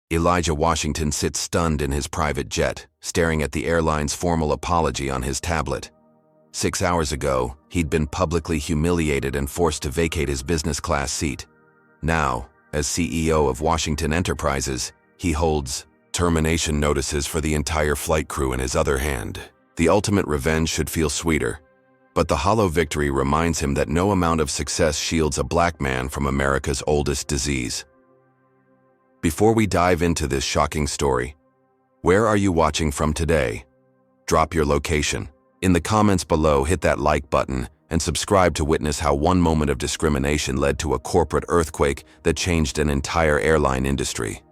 Elijah Washington sits stunned in his private jet, staring at the airline's formal apology on his tablet. 6 hours ago, he'd been publicly humiliated and forced to vacate his business class seat. Now, as CEO of Washington Enterprises, he holds termination notices for the entire flight crew in his other hand. The ultimate revenge should feel sweeter, but the hollow victory reminds him that no amount of success shields a black man from America's oldest disease. Before we dive into this shocking story, where are you watching from today? Drop your location. In the comments below, hit that like button and subscribe to witness how one moment of discrimination led to a corporate earthquake that changed an entire airline industry.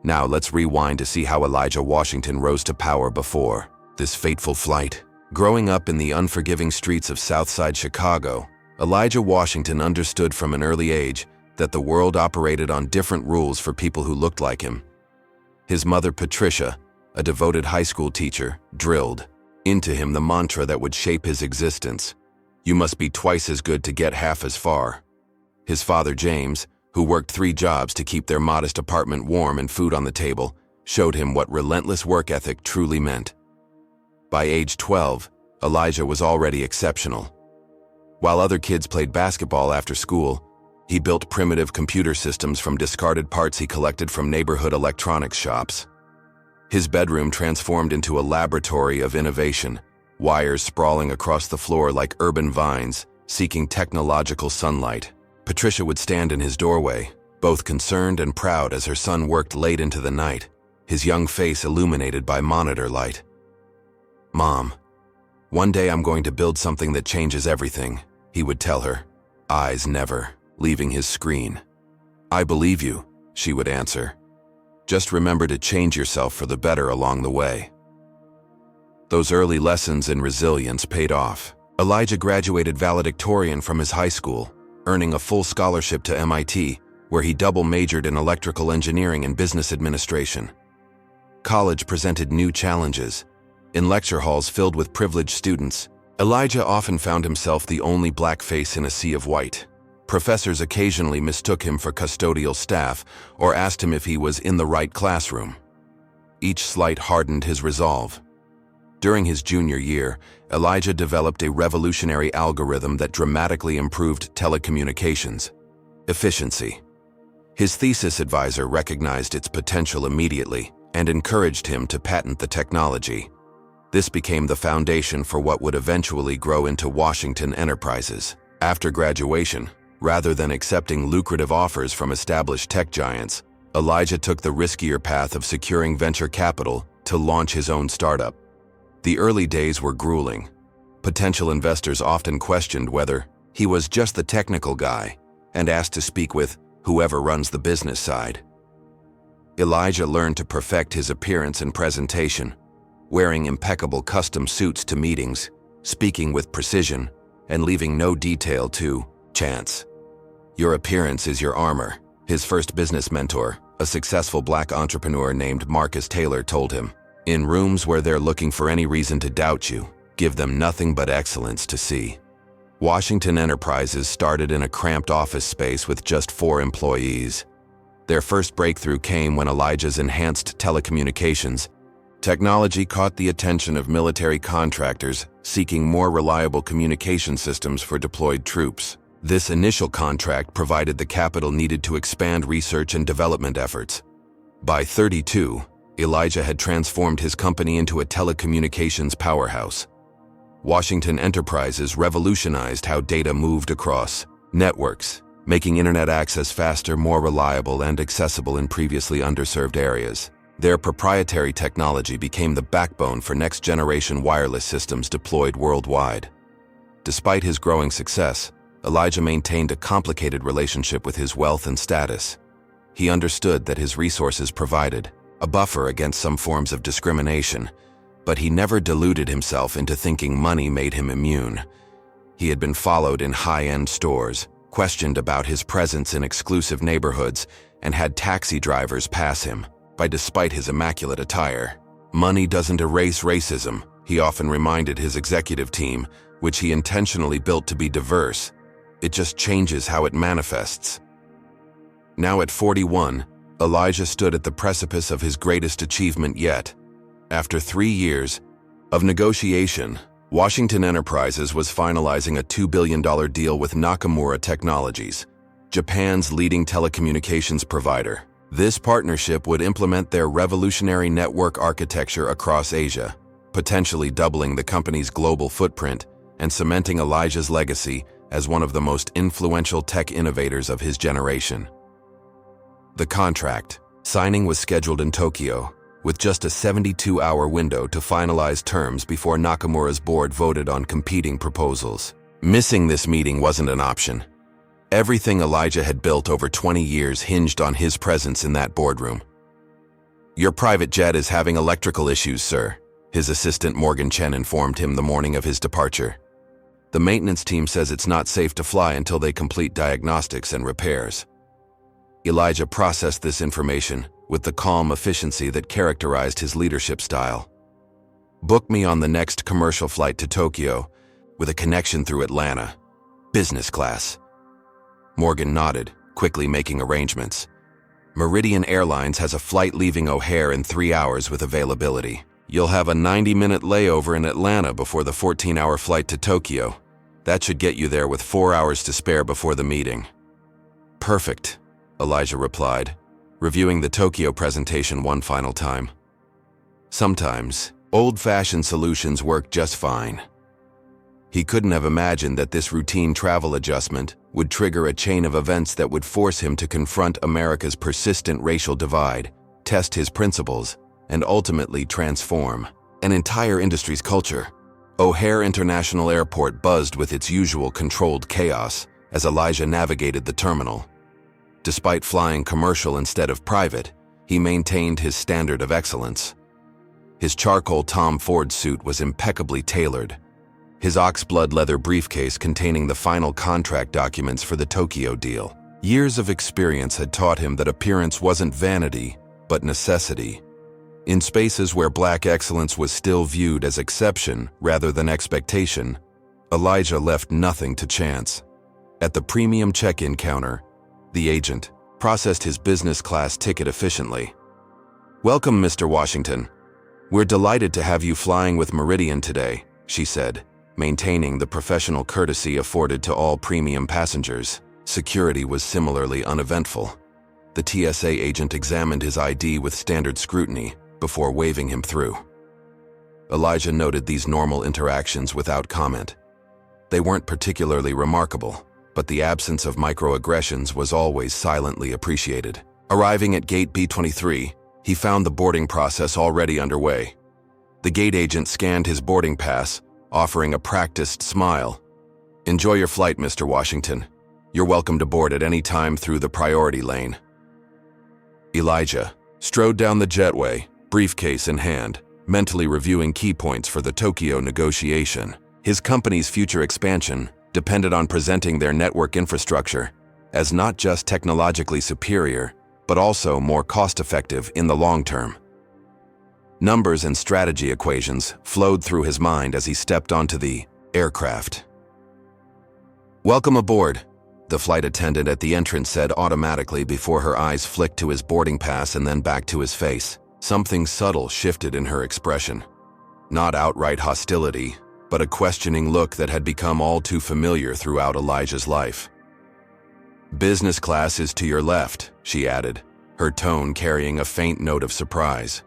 Now let's rewind to see how Elijah Washington rose to power before this fateful flight. Growing up in the unforgiving streets of Southside Chicago, Elijah Washington understood from an early age that the world operated on different rules for people who looked like him. His mother, Patricia, a devoted high school teacher, drilled into him the mantra that would shape his existence: you must be twice as good to get half as far. His father, James, who worked 3 jobs to keep their modest apartment warm and food on the table, showed him what relentless work ethic truly meant. By age 12, Elijah was already exceptional. While other kids played basketball after school, he built primitive computer systems from discarded parts he collected from neighborhood electronics shops. His bedroom transformed into a laboratory of innovation, wires sprawling across the floor like urban vines, seeking technological sunlight. Patricia would stand in his doorway, both concerned and proud as her son worked late into the night, his young face illuminated by monitor light. "Mom, one day I'm going to build something that changes everything," he would tell her, eyes never leaving his screen. "I believe you," she would answer. "Just remember to change yourself for the better along the way." Those early lessons in resilience paid off. Elijah graduated valedictorian from his high school, earning a full scholarship to MIT, where he double majored in electrical engineering and business administration. College presented new challenges. In lecture halls filled with privileged students, Elijah often found himself the only black face in a sea of white. Professors occasionally mistook him for custodial staff or asked him if he was in the right classroom. Each slight hardened his resolve. During his junior year, Elijah developed a revolutionary algorithm that dramatically improved telecommunications efficiency. His thesis advisor recognized its potential immediately and encouraged him to patent the technology. This became the foundation for what would eventually grow into Washington Enterprises. After graduation, rather than accepting lucrative offers from established tech giants, Elijah took the riskier path of securing venture capital to launch his own startup. The early days were grueling. Potential investors often questioned whether he was just the technical guy and asked to speak with whoever runs the business side. Elijah learned to perfect his appearance and presentation, wearing impeccable custom suits to meetings, speaking with precision, and leaving no detail to chance. "Your appearance is your armor," his first business mentor, a successful black entrepreneur named Marcus Taylor, told him. "In rooms where they're looking for any reason to doubt you, give them nothing but excellence to see." Washington Enterprises started in a cramped office space with just 4 employees. Their first breakthrough came when Elijah's enhanced telecommunications technology caught the attention of military contractors seeking more reliable communication systems for deployed troops. This initial contract provided the capital needed to expand research and development efforts. By 32, Elijah had transformed his company into a telecommunications powerhouse. Washington Enterprises revolutionized how data moved across networks, making internet access faster, more reliable, and accessible in previously underserved areas. Their proprietary technology became the backbone for next-generation wireless systems deployed worldwide. Despite his growing success, Elijah maintained a complicated relationship with his wealth and status. He understood that his resources provided a buffer against some forms of discrimination, but he never deluded himself into thinking money made him immune. He had been followed in high-end stores, questioned about his presence in exclusive neighborhoods, and had taxi drivers pass him despite his immaculate attire. "Money doesn't erase racism," he often reminded his executive team, which he intentionally built to be diverse. "It just changes how it manifests." Now at 41, Elijah stood at the precipice of his greatest achievement yet. After 3 years of negotiation, Washington Enterprises was finalizing a $2 billion deal with Nakamura Technologies, Japan's leading telecommunications provider. This partnership would implement their revolutionary network architecture across Asia, potentially doubling the company's global footprint and cementing Elijah's legacy as one of the most influential tech innovators of his generation. The contract signing was scheduled in Tokyo, with just a 72-hour window to finalize terms before Nakamura's board voted on competing proposals. Missing this meeting wasn't an option. Everything Elijah had built over 20 years hinged on his presence in that boardroom. "Your private jet is having electrical issues, sir," his assistant Morgan Chen informed him the morning of his departure. "The maintenance team says it's not safe to fly until they complete diagnostics and repairs." Elijah processed this information with the calm efficiency that characterized his leadership style. "Book me on the next commercial flight to Tokyo, with a connection through Atlanta. Business class." Morgan nodded, quickly making arrangements. "Meridian Airlines has a flight leaving O'Hare in 3 hours with availability. You'll have a 90-minute layover in Atlanta before the 14-hour flight to Tokyo. That should get you there with 4 hours to spare before the meeting." "Perfect," Elijah replied, reviewing the Tokyo presentation one final time. Sometimes, old-fashioned solutions work just fine. He couldn't have imagined that this routine travel adjustment would trigger a chain of events that would force him to confront America's persistent racial divide, test his principles, and ultimately transform an entire industry's culture. O'Hare International Airport buzzed with its usual controlled chaos as Elijah navigated the terminal. Despite flying commercial instead of private, he maintained his standard of excellence. His charcoal Tom Ford suit was impeccably tailored. His oxblood leather briefcase containing the final contract documents for the Tokyo deal. Years of experience had taught him that appearance wasn't vanity, but necessity. In spaces where black excellence was still viewed as exception rather than expectation, Elijah left nothing to chance. At the premium check-in counter, the agent processed his business class ticket efficiently. "Welcome, Mr. Washington. We're delighted to have you flying with Meridian today," she said, maintaining the professional courtesy afforded to all premium passengers. Security was similarly uneventful. The TSA agent examined his ID with standard scrutiny before waving him through. Elijah noted these normal interactions without comment. They weren't particularly remarkable, but the absence of microaggressions was always silently appreciated. Arriving at gate B23, he found the boarding process already underway. The gate agent scanned his boarding pass, offering a practiced smile. "Enjoy your flight, Mr. Washington. You're welcome to board at any time through the priority lane." Elijah strode down the jetway, briefcase in hand, mentally reviewing key points for the Tokyo negotiation. His company's future expansion depended on presenting their network infrastructure as not just technologically superior, but also more cost-effective in the long term. Numbers and strategy equations flowed through his mind as he stepped onto the aircraft. "Welcome aboard," the flight attendant at the entrance said automatically before her eyes flicked to his boarding pass and then back to his face. Something subtle shifted in her expression. Not outright hostility, but a questioning look that had become all too familiar throughout Elijah's life. "Business class is to your left," she added, her tone carrying a faint note of surprise.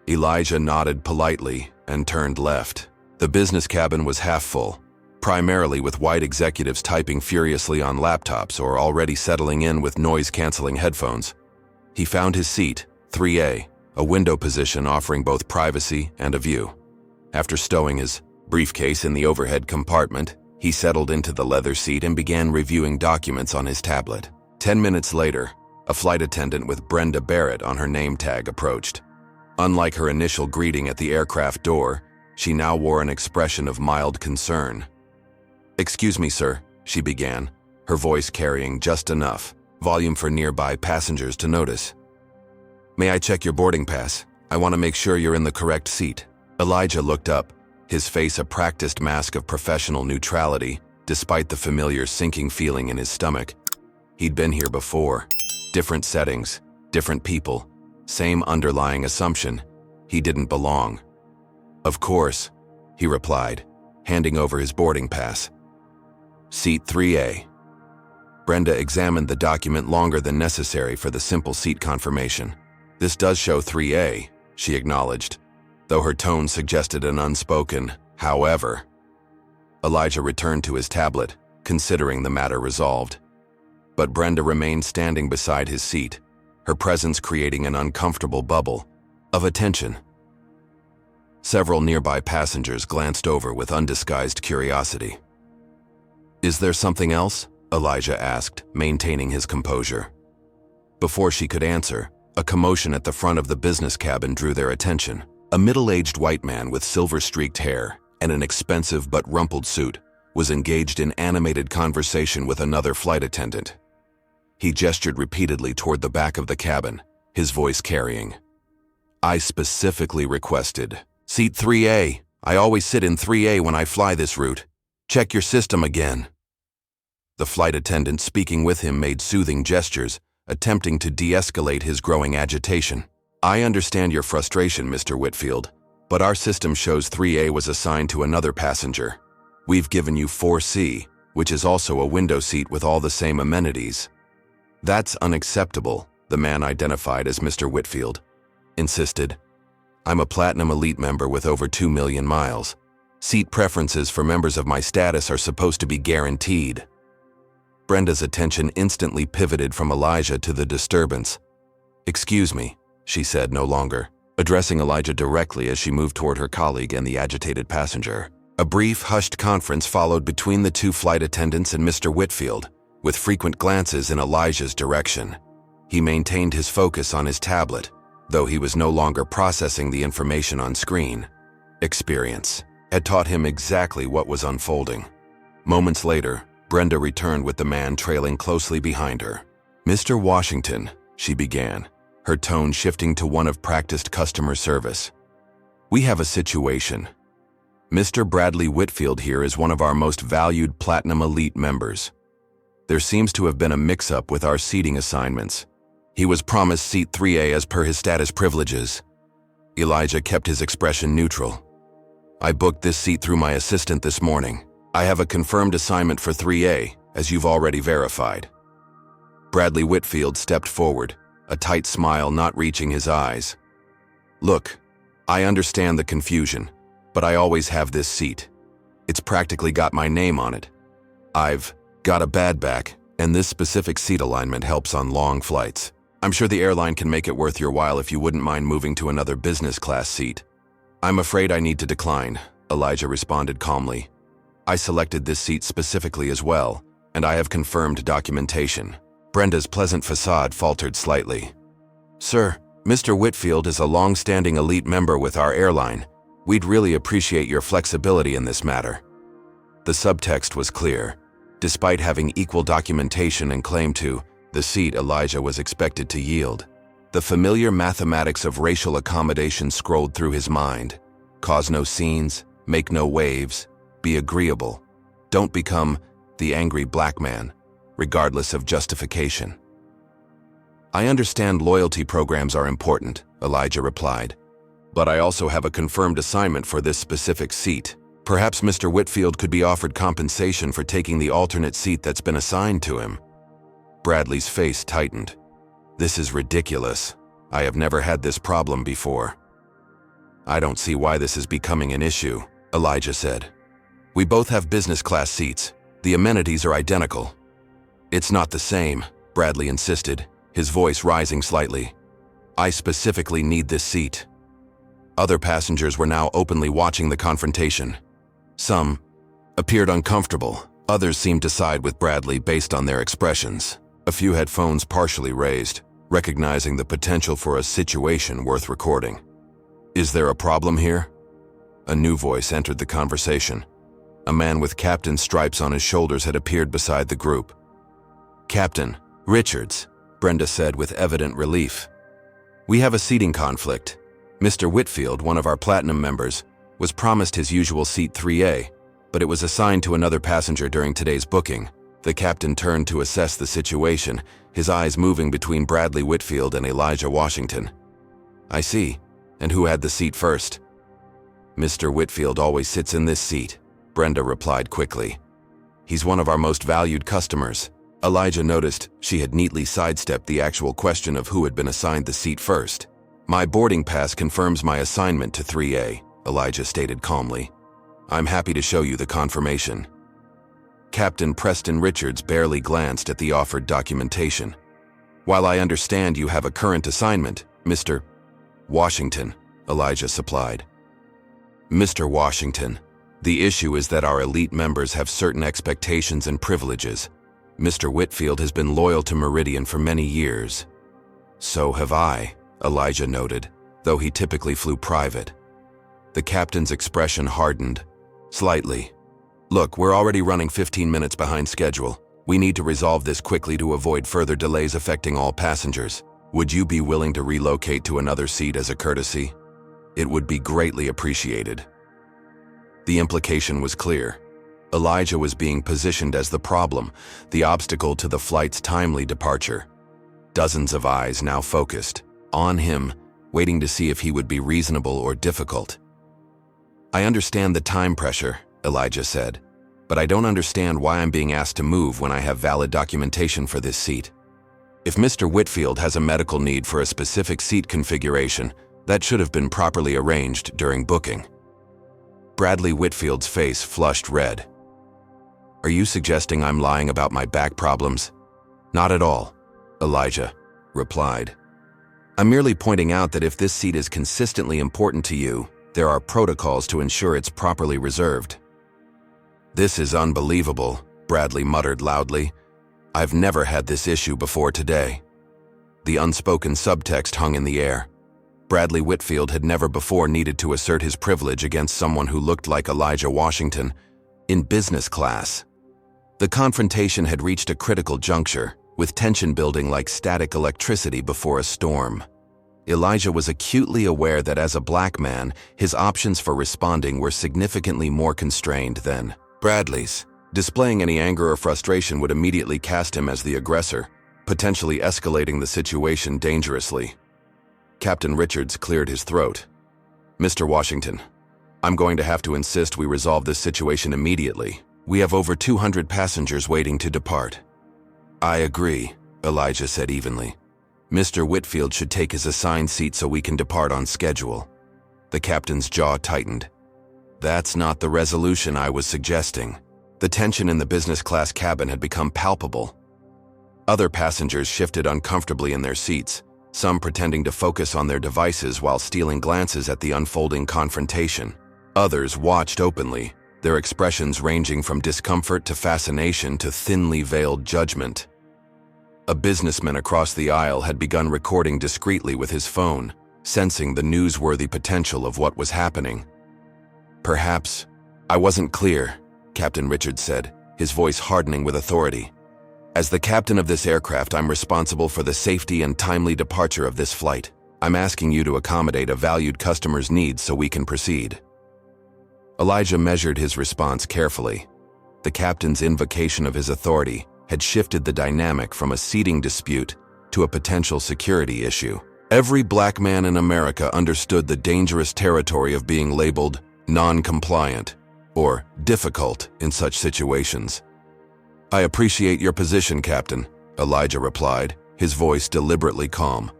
Elijah nodded politely and turned left. The business cabin was half full, primarily with white executives typing furiously on laptops or already settling in with noise-canceling headphones. He found his seat, 3A, a window position offering both privacy and a view. After stowing his briefcase in the overhead compartment, he settled into the leather seat and began reviewing documents on his tablet. 10 minutes later, a flight attendant with Brenda Barrett on her name tag approached. Unlike her initial greeting at the aircraft door, she now wore an expression of mild concern. "Excuse me, sir," she began, her voice carrying just enough volume for nearby passengers to notice. "May I check your boarding pass? I want to make sure you're in the correct seat." Elijah looked up, his face a practiced mask of professional neutrality, despite the familiar sinking feeling in his stomach. He'd been here before. Different settings, Different people, same underlying assumption. He didn't belong. "Of course," he replied, handing over his boarding pass. Seat 3A. Brenda examined the document longer than necessary for the simple seat confirmation. "This does show 3A, she acknowledged, though her tone suggested an unspoken, however. Elijah returned to his tablet, considering the matter resolved. But Brenda remained standing beside his seat, her presence creating an uncomfortable bubble of attention. Several nearby passengers glanced over with undisguised curiosity. "Is there something else?" Elijah asked, maintaining his composure. Before she could answer, a commotion at the front of the business cabin drew their attention. A middle-aged white man with silver-streaked hair and an expensive but rumpled suit was engaged in animated conversation with another flight attendant. He gestured repeatedly toward the back of the cabin, his voice carrying. "I specifically requested Seat 3A. I always sit in 3A when I fly this route. Check your system again." The flight attendant speaking with him made soothing gestures, attempting to de-escalate his growing agitation. "I understand your frustration, Mr. Whitfield, but our system shows 3A was assigned to another passenger. We've given you 4C, which is also a window seat with all the same amenities." "That's unacceptable," the man identified as Mr. Whitfield insisted. "I'm a Platinum Elite member with over 2 million miles. Seat preferences for members of my status are supposed to be guaranteed." Brenda's attention instantly pivoted from Elijah to the disturbance. "Excuse me," she said, no longer addressing Elijah directly as she moved toward her colleague and the agitated passenger. A brief, hushed conference followed between the two flight attendants and Mr. Whitfield, with frequent glances in Elijah's direction. He maintained his focus on his tablet, though he was no longer processing the information on screen. Experience had taught him exactly what was unfolding. Moments later, Brenda returned with the man trailing closely behind her. "Mr. Washington," she began, her tone shifting to one of practiced customer service. "We have a situation. Mr. Bradley Whitfield here is one of our most valued Platinum Elite members. There seems to have been a mix-up with our seating assignments. He was promised Seat 3A as per his status privileges." Elijah kept his expression neutral. "I booked this seat through my assistant this morning. I have a confirmed assignment for 3A, as you've already verified." Bradley Whitfield stepped forward, a tight smile not reaching his eyes. "Look, I understand the confusion, but I always have this seat. It's practically got my name on it. I've got a bad back, and this specific seat alignment helps on long flights. I'm sure the airline can make it worth your while if you wouldn't mind moving to another business class seat." "I'm afraid I need to decline," Elijah responded calmly. "I selected this seat specifically as well, and I have confirmed documentation." Brenda's pleasant facade faltered slightly. "Sir, Mr. Whitfield is a long-standing elite member with our airline. We'd really appreciate your flexibility in this matter." The subtext was clear. Despite having equal documentation and claim to the seat Elijah was expected to yield, the familiar mathematics of racial accommodation scrolled through his mind. Cause no scenes, make no waves, be agreeable. Don't become the angry black man, regardless of justification. "I understand loyalty programs are important," Elijah replied, "but I also have a confirmed assignment for this specific seat. Perhaps Mr. Whitfield could be offered compensation for taking the alternate seat that's been assigned to him." Bradley's face tightened. "This is ridiculous. I have never had this problem before." "I don't see why this is becoming an issue," Elijah said. "We both have business class seats. The amenities are identical." "It's not the same," Bradley insisted, his voice rising slightly. "I specifically need this seat." Other passengers were now openly watching the confrontation. Some appeared uncomfortable. Others seemed to side with Bradley based on their expressions. A few had phones partially raised, recognizing the potential for a situation worth recording. "Is there a problem here?" A new voice entered the conversation. A man with captain stripes on his shoulders had appeared beside the group. "Captain Richards," Brenda said with evident relief. "We have a seating conflict. Mr. Whitfield, one of our Platinum members, was promised his usual seat 3A, but it was assigned to another passenger during today's booking. The captain turned to assess the situation, his eyes moving between Bradley Whitfield and Elijah Washington. "I see. And who had the seat first?" "Mr. Whitfield always sits in this seat," Brenda replied quickly. "He's one of our most valued customers." Elijah noticed she had neatly sidestepped the actual question of who had been assigned the seat first. "My boarding pass confirms my assignment to 3A, Elijah stated calmly. "I'm happy to show you the confirmation." Captain Preston Richards barely glanced at the offered documentation. "While I understand you have a current assignment, Mr. Washington," Elijah supplied. "Mr. Washington, the issue is that our elite members have certain expectations and privileges. Mr. Whitfield has been loyal to Meridian for many years." "So have I," Elijah noted, though he typically flew private. The captain's expression hardened slightly. "Look, we're already running 15 minutes behind schedule. We need to resolve this quickly to avoid further delays affecting all passengers. Would you be willing to relocate to another seat as a courtesy? It would be greatly appreciated." The implication was clear. Elijah was being positioned as the problem, the obstacle to the flight's timely departure. Dozens of eyes now focused on him, waiting to see if he would be reasonable or difficult. "I understand the time pressure," Elijah said, "but I don't understand why I'm being asked to move when I have valid documentation for this seat. If Mr. Whitfield has a medical need for a specific seat configuration, that should have been properly arranged during booking." Bradley Whitfield's face flushed red. "Are you suggesting I'm lying about my back problems?" "Not at all," Elijah replied. "I'm merely pointing out that if this seat is consistently important to you, there are protocols to ensure it's properly reserved." "This is unbelievable," Bradley muttered loudly. "I've never had this issue before today." The unspoken subtext hung in the air. Bradley Whitfield had never before needed to assert his privilege against someone who looked like Elijah Washington in business class. The confrontation had reached a critical juncture, with tension building like static electricity before a storm. Elijah was acutely aware that as a black man, his options for responding were significantly more constrained than Bradley's. Displaying any anger or frustration would immediately cast him as the aggressor, potentially escalating the situation dangerously. Captain Richards cleared his throat. "Mr. Washington, I'm going to have to insist we resolve this situation immediately. We have over 200 passengers waiting to depart." "I agree," Elijah said evenly. "Mr. Whitfield should take his assigned seat so we can depart on schedule." The captain's jaw tightened. "That's not the resolution I was suggesting." The tension in the business class cabin had become palpable. Other passengers shifted uncomfortably in their seats, some pretending to focus on their devices while stealing glances at the unfolding confrontation. Others watched openly, their expressions ranging from discomfort to fascination to thinly veiled judgment. A businessman across the aisle had begun recording discreetly with his phone, sensing the newsworthy potential of what was happening. "Perhaps I wasn't clear," Captain Richards said, his voice hardening with authority. "As the captain of this aircraft, I'm responsible for the safety and timely departure of this flight. I'm asking you to accommodate a valued customer's needs so we can proceed." Elijah measured his response carefully. The captain's invocation of his authority had shifted the dynamic from a seating dispute to a potential security issue. Every black man in America understood the dangerous territory of being labeled non-compliant or difficult in such situations. "I appreciate your position, Captain," Elijah replied, his voice deliberately calm.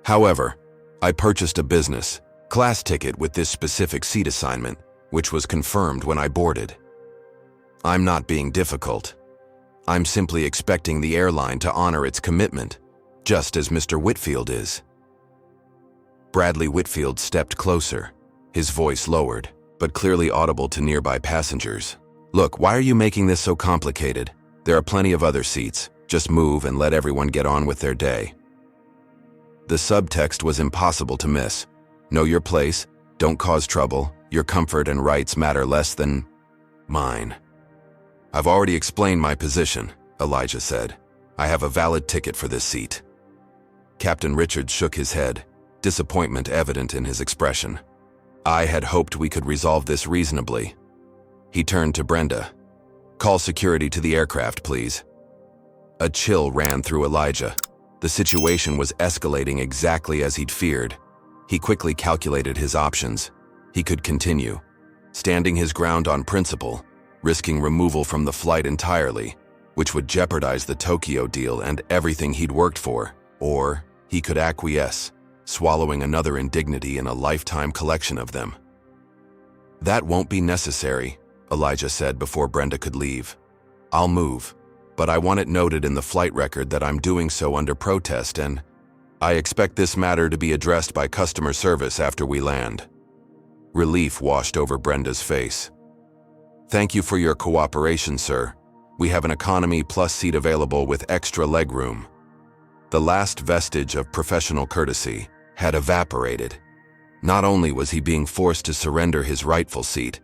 "However, I purchased a business class ticket with this specific seat assignment, which was confirmed when I boarded. I'm not being difficult. I'm simply expecting the airline to honor its commitment, just as Mr. Whitfield is." Bradley Whitfield stepped closer, his voice lowered, but clearly audible to nearby passengers. "Look, why are you making this so complicated? There are plenty of other seats. Just move and let everyone get on with their day." The subtext was impossible to miss. Know your place, don't cause trouble, your comfort and rights matter less than mine. "I've already explained my position," Elijah said. "I have a valid ticket for this seat." Captain Richards shook his head, disappointment evident in his expression. "I had hoped we could resolve this reasonably." He turned to Brenda. Call security to the aircraft, please. A chill ran through Elijah. The situation was escalating exactly as he'd feared. He quickly calculated his options. He could continue, standing his ground on principle, risking removal from the flight entirely, which would jeopardize the Tokyo deal and everything he'd worked for, or he could acquiesce, swallowing another indignity in a lifetime collection of them. That won't be necessary, Elijah said before Brenda could leave. I'll move, but I want it noted in the flight record that I'm doing so under protest, and I expect this matter to be addressed by customer service after we land. Relief washed over Brenda's face. Thank you for your cooperation, sir. We have an economy plus seat available with extra legroom. The last vestige of professional courtesy had evaporated. Not only was he being forced to surrender his rightful seat,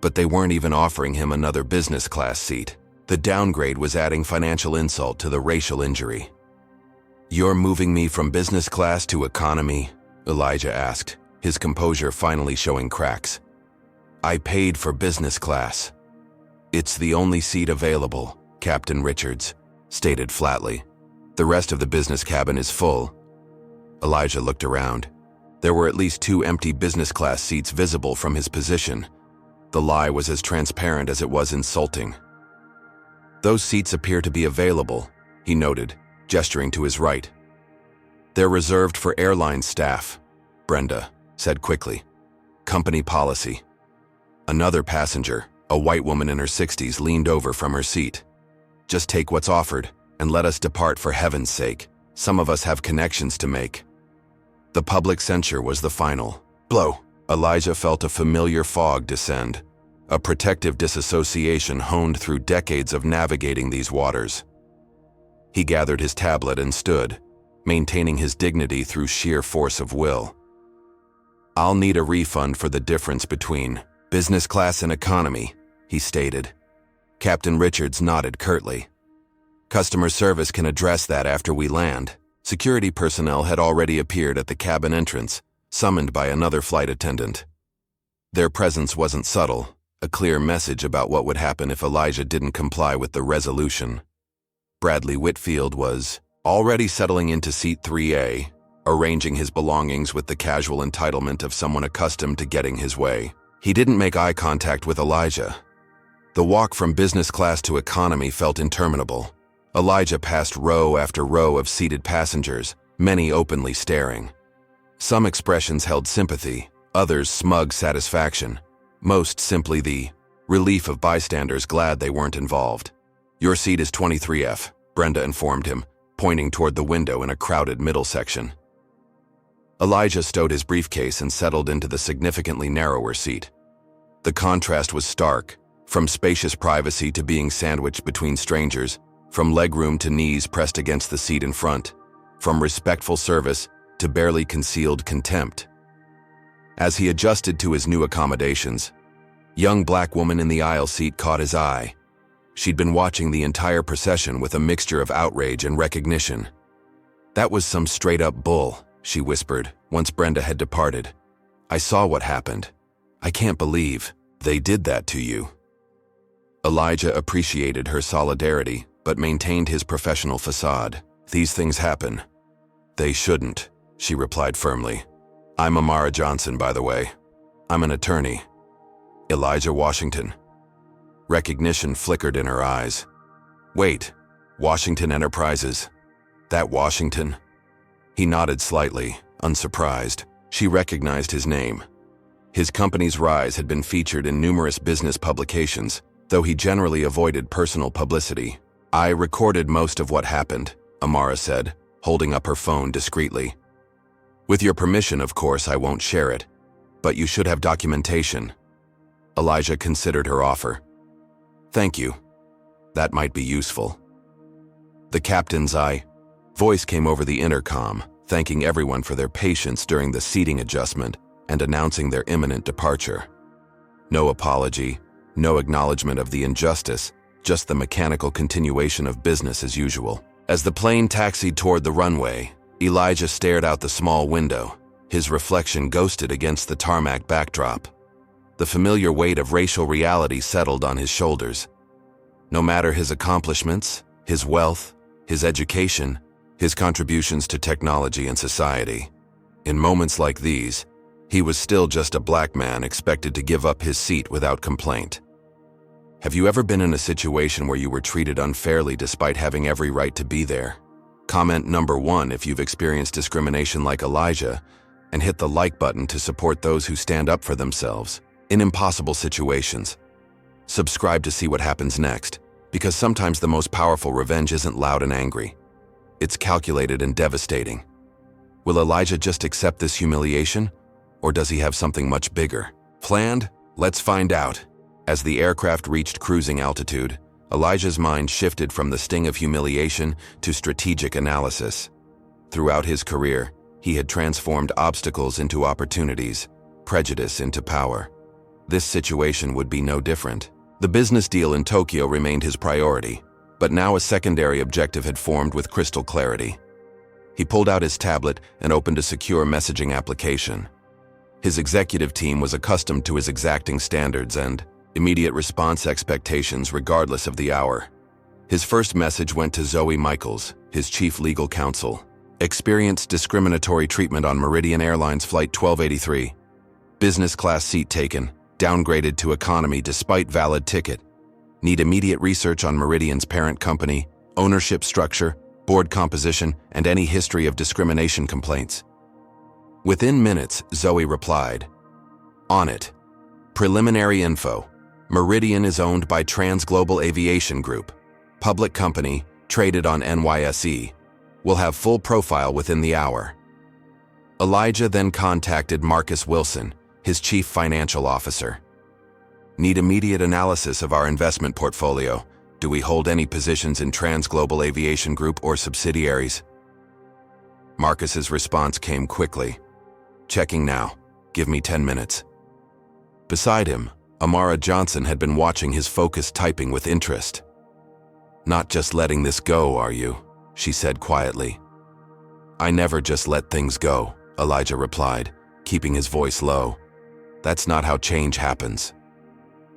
but they weren't even offering him another business class seat. The downgrade was adding financial insult to the racial injury. You're moving me from business class to economy? Elijah asked, his composure finally showing cracks. I paid for business class. It's the only seat available, Captain Richards stated flatly. The rest of the business cabin is full. Elijah looked around. There were at least 2 empty business class seats visible from his position. The lie was as transparent as it was insulting. Those seats appear to be available, he noted, gesturing to his right. They're reserved for airline staff, Brenda said quickly. Company policy. Another passenger, a white woman in her 60s, leaned over from her seat. Just take what's offered and let us depart for heaven's sake. Some of us have connections to make. The public censure was the final blow. Elijah felt a familiar fog descend, a protective disassociation honed through decades of navigating these waters. He gathered his tablet and stood, maintaining his dignity through sheer force of will. I'll need a refund for the difference between business class and economy, he stated. Captain Richards nodded curtly. Customer service can address that after we land. Security personnel had already appeared at the cabin entrance, summoned by another flight attendant. Their presence wasn't subtle, a clear message about what would happen if Elijah didn't comply with the resolution. Bradley Whitfield was already settling into seat 3A, arranging his belongings with the casual entitlement of someone accustomed to getting his way. He didn't make eye contact with Elijah. The walk from business class to economy felt interminable. Elijah passed row after row of seated passengers, many openly staring. Some expressions held sympathy, others smug satisfaction, most simply the relief of bystanders glad they weren't involved. Your seat is 23F, Brenda informed him, pointing toward the window in a crowded middle section. Elijah stowed his briefcase and settled into the significantly narrower seat. The contrast was stark, from spacious privacy to being sandwiched between strangers, from legroom to knees pressed against the seat in front, from respectful service to barely concealed contempt. As he adjusted to his new accommodations, young black woman in the aisle seat caught his eye. She'd been watching the entire procession with a mixture of outrage and recognition. That was some straight-up bull, she whispered, once Brenda had departed. I saw what happened. I can't believe they did that to you. Elijah appreciated her solidarity, but maintained his professional facade. These things happen. They shouldn't, she replied firmly. I'm Amara Johnson, by the way. I'm an attorney. Elijah Washington. Recognition flickered in her eyes. Wait, Washington Enterprises? That Washington? He nodded slightly, unsurprised. She recognized his name. His company's rise had been featured in numerous business publications, though he generally avoided personal publicity. I recorded most of what happened, Amara said, holding up her phone discreetly. With your permission, of course, I won't share it, but you should have documentation. Elijah considered her offer. Thank you. That might be useful. The captain's voice came over the intercom, thanking everyone for their patience during the seating adjustment and announcing their imminent departure. No apology, no acknowledgement of the injustice, just the mechanical continuation of business as usual. As the plane taxied toward the runway, Elijah stared out the small window, his reflection ghosted against the tarmac backdrop. The familiar weight of racial reality settled on his shoulders. No matter his accomplishments, his wealth, his education, his contributions to technology and society. In moments like these, he was still just a black man expected to give up his seat without complaint. Have you ever been in a situation where you were treated unfairly despite having every right to be there? Comment number 1 if you've experienced discrimination like Elijah, and hit the like button to support those who stand up for themselves in impossible situations. Subscribe to see what happens next, because sometimes the most powerful revenge isn't loud and angry. It's calculated and devastating. Will Elijah just accept this humiliation, or does he have something much bigger planned? Let's find out. As the aircraft reached cruising altitude, Elijah's mind shifted from the sting of humiliation to strategic analysis. Throughout his career, he had transformed obstacles into opportunities, prejudice into power. This situation would be no different. The business deal in Tokyo remained his priority, but now a secondary objective had formed with crystal clarity. He pulled out his tablet and opened a secure messaging application. His executive team was accustomed to his exacting standards and immediate response expectations regardless of the hour. His first message went to Zoe Michaels, his chief legal counsel. Experienced discriminatory treatment on Meridian Airlines Flight 1283. Business class seat taken, downgraded to economy despite valid ticket. Need immediate research on Meridian's parent company, ownership structure, board composition, and any history of discrimination complaints. Within minutes, Zoe replied. On it. Preliminary info. Meridian is owned by Transglobal Aviation Group. Public company, traded on NYSE. Will have full profile within the hour. Elijah then contacted Marcus Wilson, his chief financial officer. Need immediate analysis of our investment portfolio. Do we hold any positions in Transglobal Aviation Group or subsidiaries? Marcus's response came quickly. Checking now. Give me 10 minutes. Beside him, Amara Johnson had been watching his focused typing with interest. Not just letting this go, are you? She said quietly. I never just let things go, Elijah replied, keeping his voice low. That's not how change happens.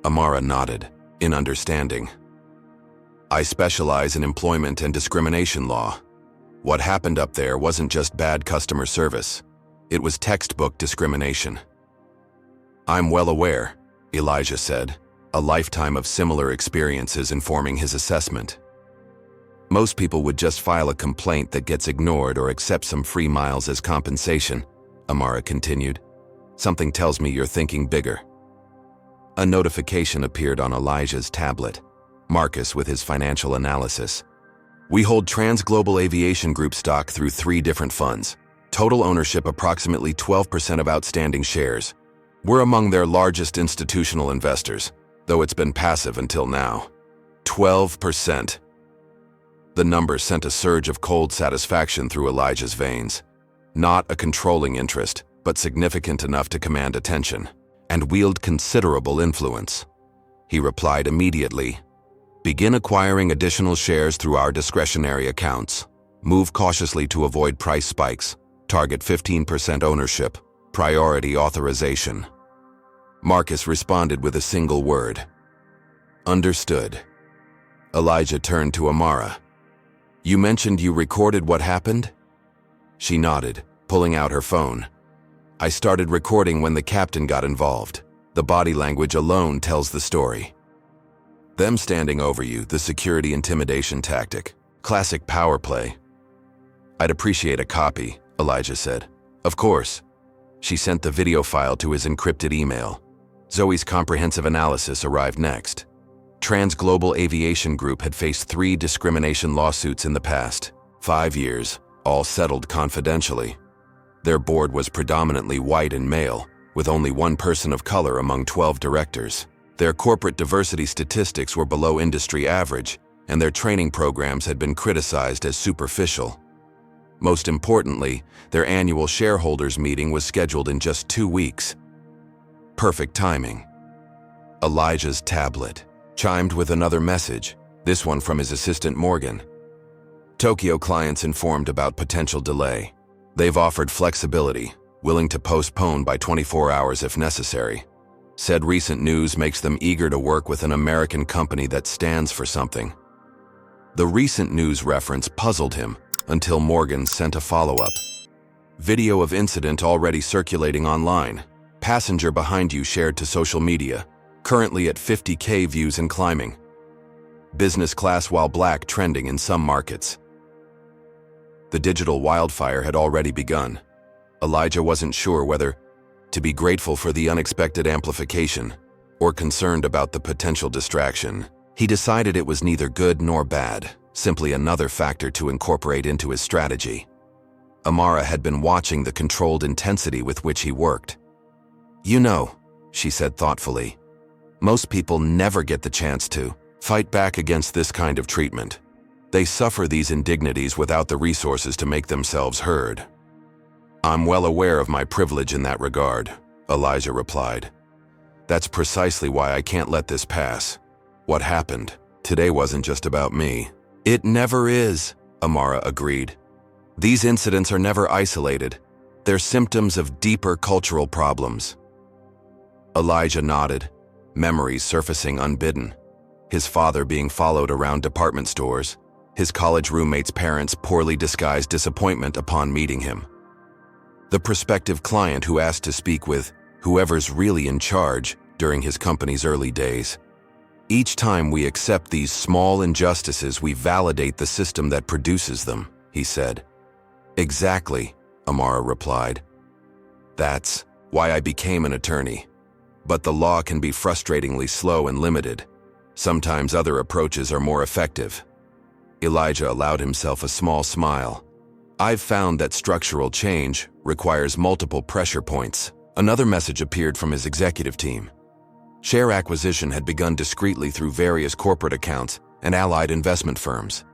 Amara nodded, in understanding. I specialize in employment and discrimination law. What happened up there wasn't just bad customer service. It was textbook discrimination. I'm well aware, Elijah said, a lifetime of similar experiences informing his assessment. Most people would just file a complaint that gets ignored or accept some free miles as compensation, Amara continued. Something tells me you're thinking bigger. A notification appeared on Elijah's tablet. Marcus with his financial analysis. We hold Transglobal Aviation Group stock through 3 different funds. Total ownership approximately 12% of outstanding shares. We're among their largest institutional investors, though it's been passive until now. 12%. The number sent a surge of cold satisfaction through Elijah's veins. Not a controlling interest, but significant enough to command attention, and wield considerable influence. He replied immediately. Begin acquiring additional shares through our discretionary accounts. Move cautiously to avoid price spikes. Target 15% ownership. Priority authorization. Marcus responded with a single word. Understood. Elijah turned to Amara. You mentioned you recorded what happened? She nodded, pulling out her phone. I started recording when the captain got involved. The body language alone tells the story. Them standing over you, the security intimidation tactic. Classic power play. I'd appreciate a copy, Elijah said. Of course. She sent the video file to his encrypted email. Zoe's comprehensive analysis arrived next. Transglobal Aviation Group had faced 3 discrimination lawsuits in the past 5 years, all settled confidentially. Their board was predominantly white and male, with only 1 person of color among 12 directors. Their corporate diversity statistics were below industry average, and their training programs had been criticized as superficial. Most importantly, their annual shareholders meeting was scheduled in just 2 weeks. Perfect timing. Elijah's tablet chimed with another message, this one from his assistant Morgan. Tokyo clients informed about potential delay. They've offered flexibility, willing to postpone by 24 hours if necessary. said recent news makes them eager to work with an American company that stands for something. The recent news reference puzzled him until Morgan sent a follow-up. Video of incident already circulating online. Passenger behind you shared to social media. Currently at 50K views and climbing. Business class while black trending in some markets. The digital wildfire had already begun. Elijah wasn't sure whether to be grateful for the unexpected amplification or concerned about the potential distraction. He decided it was neither good nor bad, simply another factor to incorporate into his strategy. Amara had been watching the controlled intensity with which he worked. "You know," she said thoughtfully, "most people never get the chance to fight back against this kind of treatment. They suffer these indignities without the resources to make themselves heard." "I'm well aware of my privilege in that regard," Elijah replied. "That's precisely why I can't let this pass. What happened today wasn't just about me." "It never is," Amara agreed. "These incidents are never isolated. They're symptoms of deeper cultural problems." Elijah nodded, memories surfacing unbidden. His father being followed around department stores, his college roommate's parents' poorly disguised disappointment upon meeting him. The prospective client who asked to speak with whoever's really in charge during his company's early days. Each time we accept these small injustices, we validate the system that produces them, he said. "Exactly," Amara replied. "That's why I became an attorney. But the law can be frustratingly slow and limited. Sometimes other approaches are more effective." Elijah allowed himself a small smile. "I've found that structural change requires multiple pressure points." Another message appeared from his executive team. Share acquisition had begun discreetly through various corporate accounts and allied investment firms.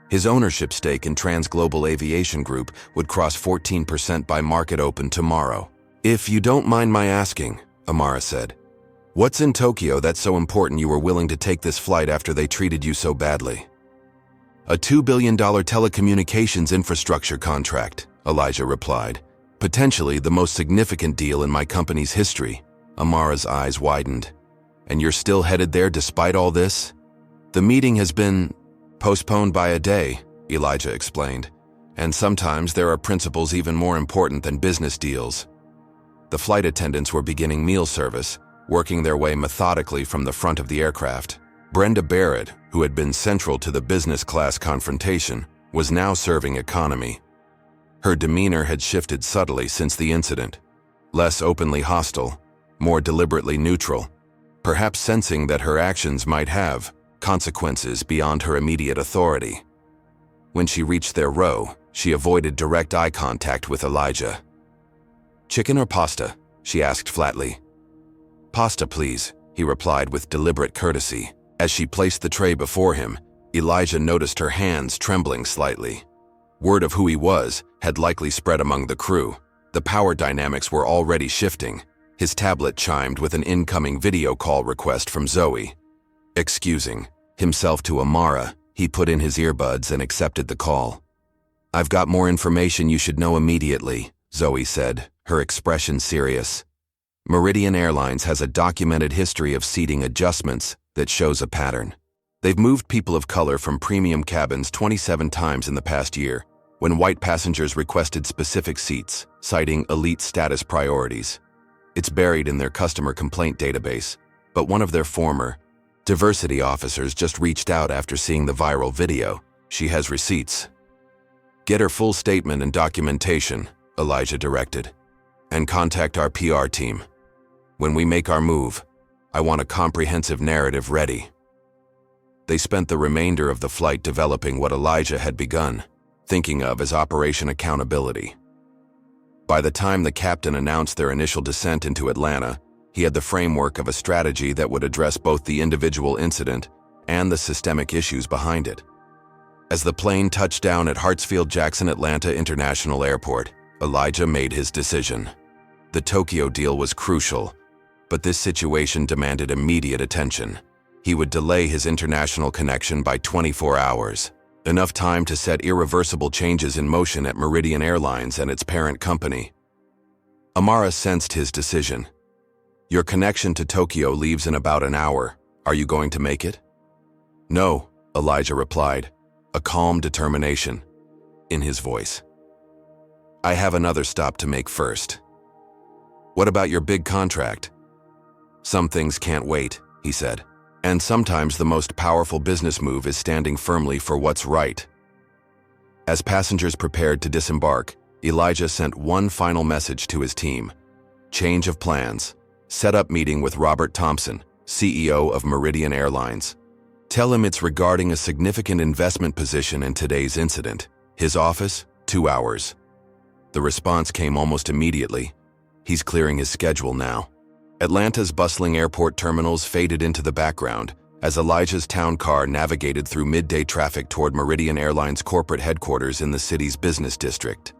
His ownership stake in Transglobal Aviation Group would cross 14% by market open tomorrow. "If you don't mind my asking," Amara said, "what's in Tokyo that's so important you were willing to take this flight after they treated you so badly?" "A $2 billion telecommunications infrastructure contract," Elijah replied. "Potentially the most significant deal in my company's history." Amara's eyes widened. "And you're still headed there despite all this?" "The meeting has been postponed by a day," Elijah explained. "And sometimes there are principles even more important than business deals." The flight attendants were beginning meal service, working their way methodically from the front of the aircraft. Brenda Barrett, who had been central to the business class confrontation, was now serving economy. Her demeanor had shifted subtly since the incident. Less openly hostile, more deliberately neutral, perhaps sensing that her actions might have consequences beyond her immediate authority. When she reached their row, she avoided direct eye contact with Elijah. "Chicken or pasta?" she asked flatly. "Pasta, please," he replied with deliberate courtesy. As she placed the tray before him, Elijah noticed her hands trembling slightly. Word of who he was had likely spread among the crew. The power dynamics were already shifting. His tablet chimed with an incoming video call request from Zoe. Excusing himself to Amara, he put in his earbuds and accepted the call. "I've got more information you should know immediately," Zoe said, her expression serious. "Meridian Airlines has a documented history of seating adjustments that shows a pattern. They've moved people of color from premium cabins 27 times in the past year, when white passengers requested specific seats, citing elite status priorities. It's buried in their customer complaint database, but one of their former diversity officers just reached out after seeing the viral video. She has receipts." "Get her full statement and documentation," Elijah directed, "and contact our PR team. When we make our move, I want a comprehensive narrative ready." They spent the remainder of the flight developing what Elijah had begun, thinking of as Operation Accountability. By the time the captain announced their initial descent into Atlanta, he had the framework of a strategy that would address both the individual incident and the systemic issues behind it. As the plane touched down at Hartsfield-Jackson Atlanta International Airport, Elijah made his decision. The Tokyo deal was crucial, but this situation demanded immediate attention. He would delay his international connection by 24 hours, enough time to set irreversible changes in motion at Meridian Airlines and its parent company. Amara sensed his decision. Your connection to Tokyo leaves in about an hour. Are you going to make it? No, Elijah replied, a calm determination in his voice. I have another stop to make first. What about your big contract? Some things can't wait, he said. And sometimes the most powerful business move is standing firmly for what's right. As passengers prepared to disembark, Elijah sent one final message to his team. Change of plans. Set up meeting with Robert Thompson, CEO of Meridian Airlines. Tell him it's regarding a significant investment position in today's incident. His office, 2 hours. The response came almost immediately. He's clearing his schedule now. Atlanta's bustling airport terminals faded into the background as Elijah's town car navigated through midday traffic toward Meridian Airlines' corporate headquarters in the city's business district.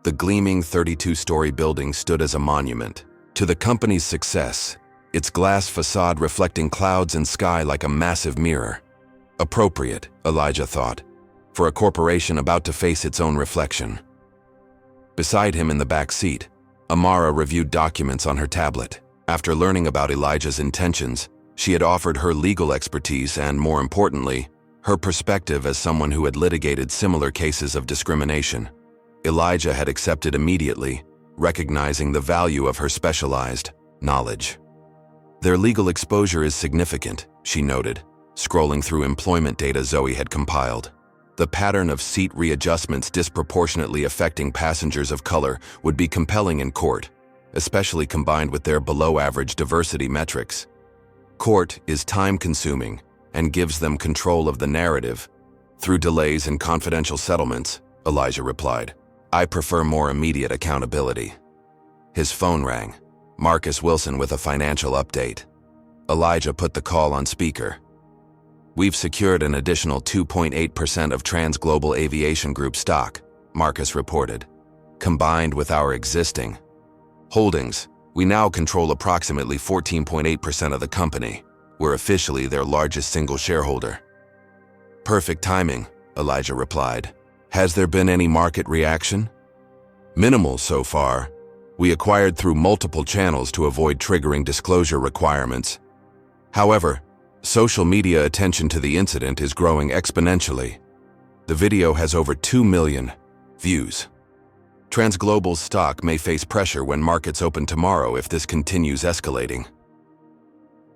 The gleaming 32-story building stood as a monument to the company's success, its glass facade reflecting clouds and sky like a massive mirror. Appropriate, Elijah thought, for a corporation about to face its own reflection. Beside him in the back seat, Amara reviewed documents on her tablet. After learning about Elijah's intentions, she had offered her legal expertise and, more importantly, her perspective as someone who had litigated similar cases of discrimination. Elijah had accepted immediately, recognizing the value of her specialized knowledge. Their legal exposure is significant, she noted, scrolling through employment data Zoe had compiled. The pattern of seat readjustments disproportionately affecting passengers of color would be compelling in court, especially combined with their below-average diversity metrics. Court is time-consuming and gives them control of the narrative. Through delays in confidential settlements, Elijah replied, I prefer more immediate accountability. His phone rang. Marcus Wilson with a financial update. Elijah put the call on speaker. We've secured an additional 2.8% of Transglobal Aviation Group stock, Marcus reported. Combined with our existing holdings, we now control approximately 14.8% of the company. We're officially their largest single shareholder. Perfect timing, Elijah replied. Has there been any market reaction? Minimal so far. We acquired through multiple channels to avoid triggering disclosure requirements. However, social media attention to the incident is growing exponentially. The video has over 2 million views. Transglobal's stock may face pressure when markets open tomorrow if this continues escalating.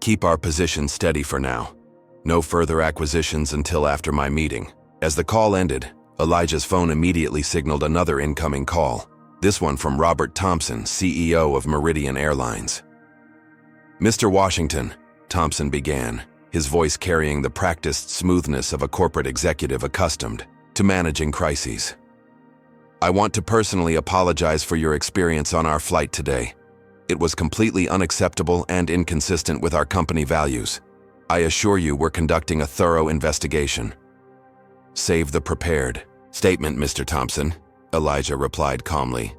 Keep our position steady for now. No further acquisitions until after my meeting. As the call ended, Elijah's phone immediately signaled another incoming call. This one from Robert Thompson, CEO of Meridian Airlines. Mr. Washington, Thompson began, his voice carrying the practiced smoothness of a corporate executive accustomed to managing crises. I want to personally apologize for your experience on our flight today. It was completely unacceptable and inconsistent with our company values. I assure you we're conducting a thorough investigation. Save the prepared statement, Mr. Thompson, Elijah replied calmly.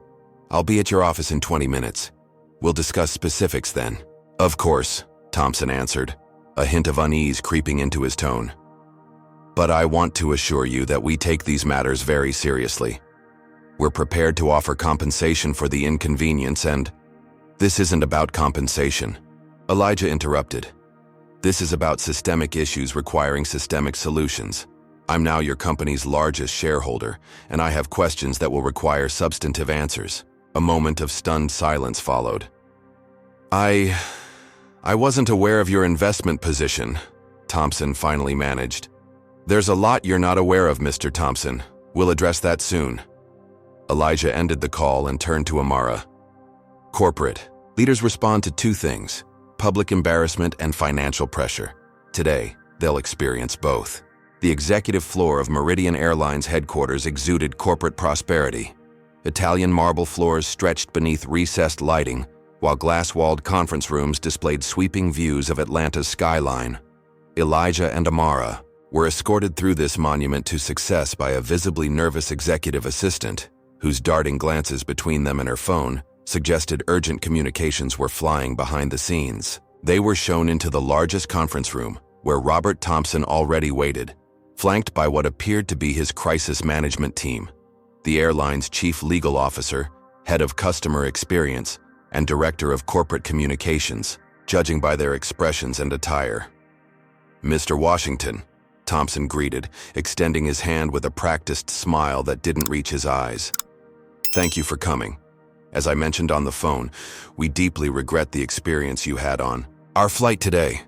I'll be at your office in 20 minutes. We'll discuss specifics then. Of course, Thompson answered, a hint of unease creeping into his tone. But I want to assure you that we take these matters very seriously. We're prepared to offer compensation for the inconvenience and… This isn't about compensation, Elijah interrupted. This is about systemic issues requiring systemic solutions. I'm now your company's largest shareholder, and I have questions that will require substantive answers. A moment of stunned silence followed. I wasn't aware of your investment position, Thompson finally managed. There's a lot you're not aware of, Mr. Thompson. We'll address that soon. Elijah ended the call and turned to Amara. Corporate leaders respond to two things: public embarrassment and financial pressure. Today, they'll experience both. The executive floor of Meridian Airlines headquarters exuded corporate prosperity. Italian marble floors stretched beneath recessed lighting, while glass-walled conference rooms displayed sweeping views of Atlanta's skyline. Elijah and Amara were escorted through this monument to success by a visibly nervous executive assistant, whose darting glances between them and her phone suggested urgent communications were flying behind the scenes. They were shown into the largest conference room, where Robert Thompson already waited, flanked by what appeared to be his crisis management team, the airline's chief legal officer, head of customer experience, and Director of Corporate Communications, judging by their expressions and attire. "Mr. Washington," Thompson greeted, extending his hand with a practiced smile that didn't reach his eyes. "Thank you for coming. As I mentioned on the phone, we deeply regret the experience you had on our flight today."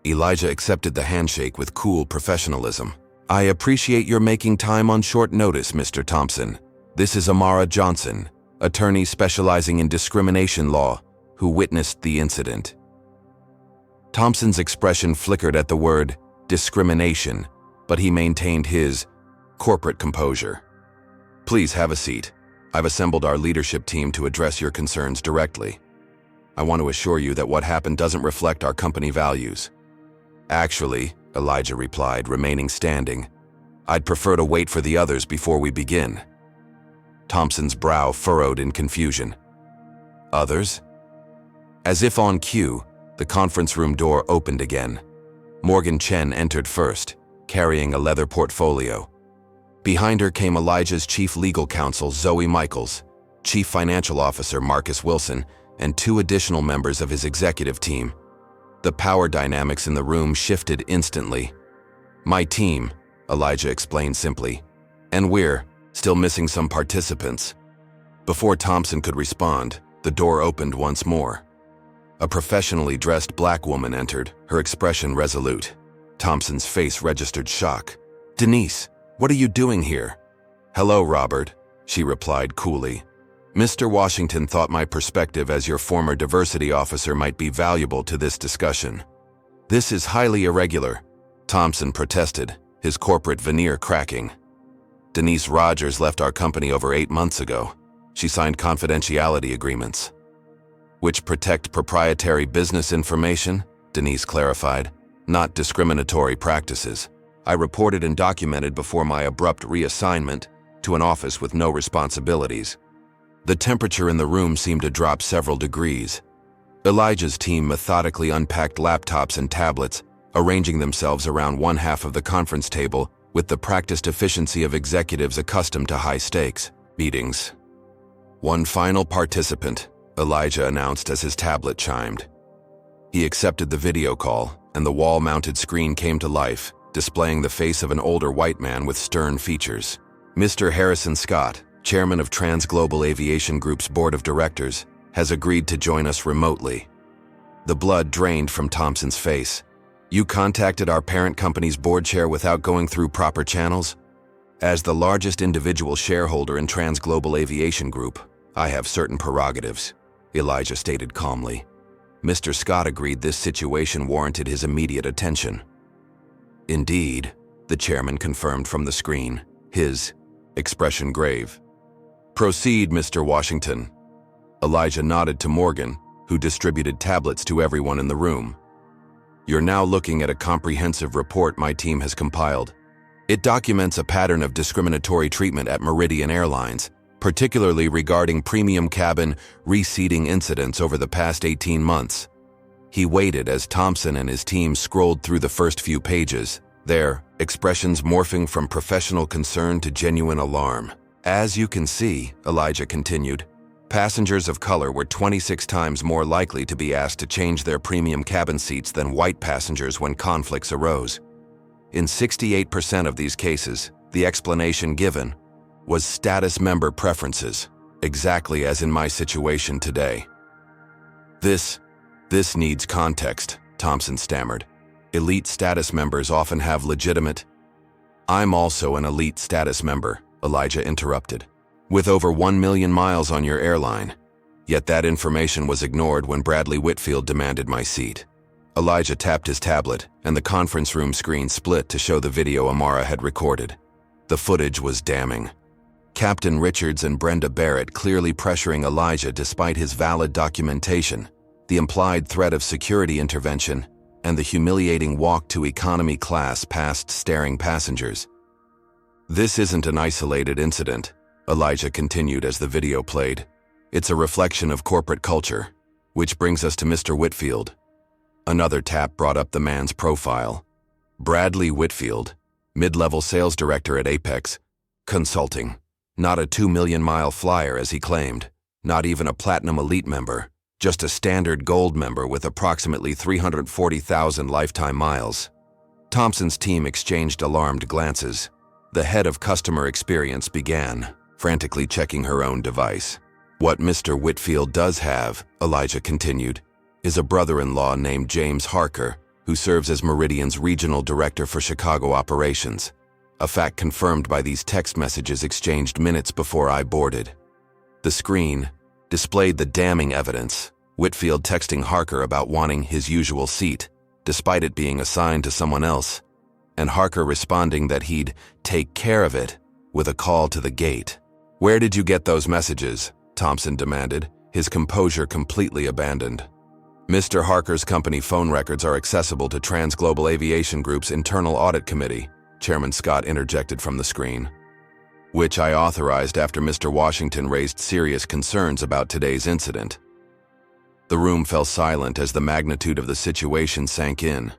Elijah accepted the handshake with cool professionalism. "I appreciate your making time on short notice, Mr. Thompson. This is Amara Johnson, attorney specializing in discrimination law, who witnessed the incident." Thompson's expression flickered at the word discrimination, but he maintained his corporate composure. "Please have a seat. I've assembled our leadership team to address your concerns directly. I want to assure you that what happened doesn't reflect our company values." "Actually," Elijah replied, remaining standing, "I'd prefer to wait for the others before we begin." Thompson's brow furrowed in confusion. "Others?" As if on cue, the conference room door opened again. Morgan Chen entered first, carrying a leather portfolio. Behind her came Elijah's chief legal counsel, Zoe Michaels, chief financial officer, Marcus Wilson, and 2 additional members of his executive team. The power dynamics in the room shifted instantly. "My team," Elijah explained simply, "and we're still missing some participants." Before Thompson could respond, the door opened once more. A professionally dressed black woman entered, her expression resolute. Thompson's face registered shock. "Denise, what are you doing here?" "Hello, Robert," she replied coolly. "Mr. Washington thought my perspective as your former diversity officer might be valuable to this discussion." "This is highly irregular," Thompson protested, his corporate veneer cracking. "Denise Rogers left our company over 8 months ago. She signed confidentiality agreements." "Which protect proprietary business information," Denise clarified, "not discriminatory practices. I reported and documented before my abrupt reassignment to an office with no responsibilities." The temperature in the room seemed to drop several degrees. Elijah's team methodically unpacked laptops and tablets, arranging themselves around one half of the conference table with the practiced efficiency of executives accustomed to high-stakes meetings. "One final participant," Elijah announced as his tablet chimed. He accepted the video call, and the wall-mounted screen came to life, displaying the face of an older white man with stern features. "Mr. Harrison Scott, chairman of Transglobal Aviation Group's board of directors, has agreed to join us remotely." The blood drained from Thompson's face. "You contacted our parent company's board chair without going through proper channels?" "As the largest individual shareholder in Transglobal Aviation Group, I have certain prerogatives," Elijah stated calmly. Mr. Scott agreed this situation warranted his immediate attention. "Indeed," the chairman confirmed from the screen, his expression grave. "Proceed, Mr. Washington." Elijah nodded to Morgan, who distributed tablets to everyone in the room. "You're now looking at a comprehensive report my team has compiled. It documents a pattern of discriminatory treatment at Meridian Airlines, particularly regarding premium cabin reseating incidents over the past 18 months. He waited as Thompson and his team scrolled through the first few pages, their expressions morphing from professional concern to genuine alarm. "As you can see," Elijah continued, "passengers of color were 26 times more likely to be asked to change their premium cabin seats than white passengers when conflicts arose. In 68% of these cases, the explanation given was status member preferences, exactly as in my situation today." This needs context," Thompson stammered. "Elite status members often have legitimate—" "I'm also an elite status member," Elijah interrupted, "with over 1 million miles on your airline. Yet that information was ignored when Bradley Whitfield demanded my seat." Elijah tapped his tablet, and the conference room screen split to show the video Amara had recorded. The footage was damning. Captain Richards and Brenda Barrett clearly pressuring Elijah despite his valid documentation, the implied threat of security intervention, and the humiliating walk to economy class past staring passengers. "This isn't an isolated incident," Elijah continued as the video played. "It's a reflection of corporate culture, which brings us to Mr. Whitfield." Another tap brought up the man's profile. Bradley Whitfield, mid-level sales director at Apex Consulting. Not a 2 million-mile flyer as he claimed. Not even a Platinum Elite member, just a standard Gold member with approximately 340,000 lifetime miles. Thompson's team exchanged alarmed glances. The head of customer experience began, frantically checking her own device. What Mr. Whitfield does have, Elijah continued, is a brother-in-law named James Harker, who serves as Meridian's regional director for Chicago operations, a fact confirmed by these text messages exchanged minutes before I boarded. The screen displayed the damning evidence, Whitfield texting Harker about wanting his usual seat, despite it being assigned to someone else, and Harker responding that he'd take care of it with a call to the gate. "Where did you get those messages?" Thompson demanded, his composure completely abandoned. "Mr. Harker's company phone records are accessible to Transglobal Aviation Group's Internal Audit Committee," Chairman Scott interjected from the screen, "which I authorized after Mr. Washington raised serious concerns about today's incident." The room fell silent as the magnitude of the situation sank in.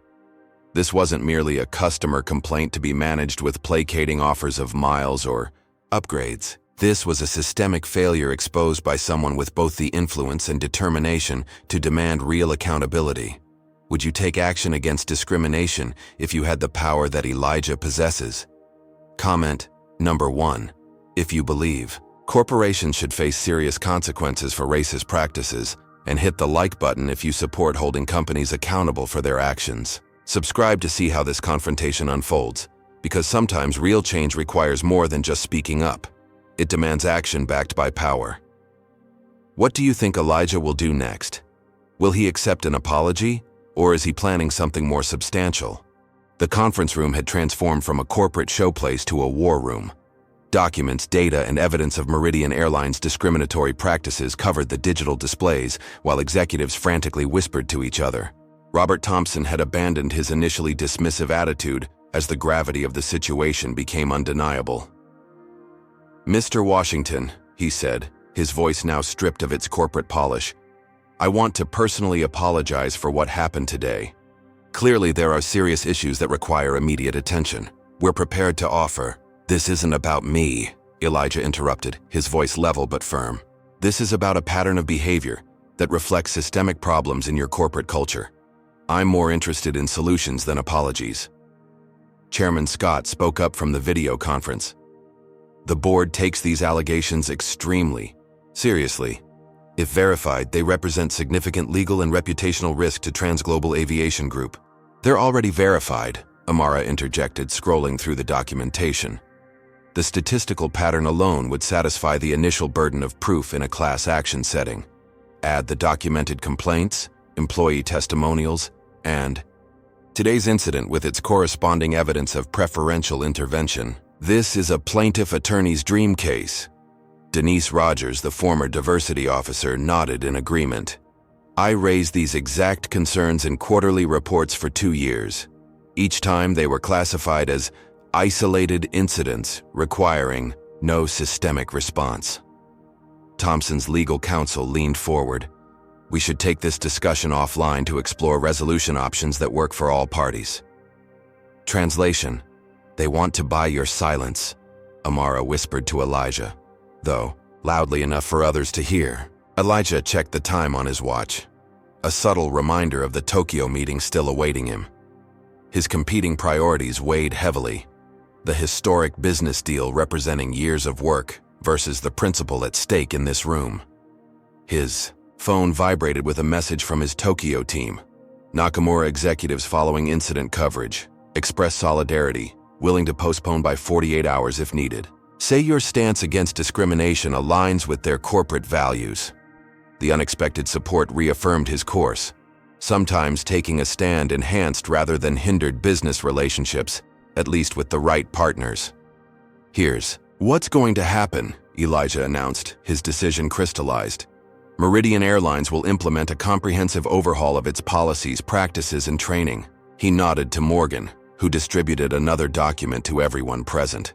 This wasn't merely a customer complaint to be managed with placating offers of miles or upgrades. This was a systemic failure exposed by someone with both the influence and determination to demand real accountability. Would you take action against discrimination if you had the power that Elijah possesses? Comment number 1. If you believe corporations should face serious consequences for racist practices, and hit the like button if you support holding companies accountable for their actions. Subscribe to see how this confrontation unfolds, because sometimes real change requires more than just speaking up. It demands action backed by power. What do you think Elijah will do next? Will he accept an apology, or is he planning something more substantial? The conference room had transformed from a corporate showplace to a war room. Documents, data, and evidence of Meridian Airlines' discriminatory practices covered the digital displays, while executives frantically whispered to each other. Robert Thompson had abandoned his initially dismissive attitude as the gravity of the situation became undeniable. "Mr. Washington," he said, his voice now stripped of its corporate polish, "I want to personally apologize for what happened today. Clearly, there are serious issues that require immediate attention. We're prepared to offer." "This isn't about me," Elijah interrupted, his voice level but firm. "This is about a pattern of behavior that reflects systemic problems in your corporate culture. I'm more interested in solutions than apologies." Chairman Scott spoke up from the video conference. "The board takes these allegations extremely seriously. If verified, they represent significant legal and reputational risk to Transglobal Aviation Group." "They're already verified," Amara interjected, scrolling through the documentation. "The statistical pattern alone would satisfy the initial burden of proof in a class action setting. Add the documented complaints, employee testimonials, and today's incident with its corresponding evidence of preferential intervention. This is a plaintiff attorney's dream case." Denise Rogers, the former diversity officer, nodded in agreement. "I raised these exact concerns in quarterly reports for 2 years. Each time they were classified as isolated incidents requiring no systemic response." Thompson's legal counsel leaned forward. "We should take this discussion offline to explore resolution options that work for all parties." Translation: "They want to buy your silence," Amara whispered to Elijah, though loudly enough for others to hear. Elijah checked the time on his watch, a subtle reminder of the Tokyo meeting still awaiting him. His competing priorities weighed heavily. The historic business deal representing years of work versus the principle at stake in this room. His phone vibrated with a message from his Tokyo team. "Nakamura executives following incident coverage. Express solidarity, willing to postpone by 48 hours if needed. Say your stance against discrimination aligns with their corporate values." The unexpected support reaffirmed his course. Sometimes taking a stand enhanced rather than hindered business relationships, at least with the right partners. "Here's what's going to happen," Elijah announced, his decision crystallized. "Meridian Airlines will implement a comprehensive overhaul of its policies, practices, and training." He nodded to Morgan, who distributed another document to everyone present.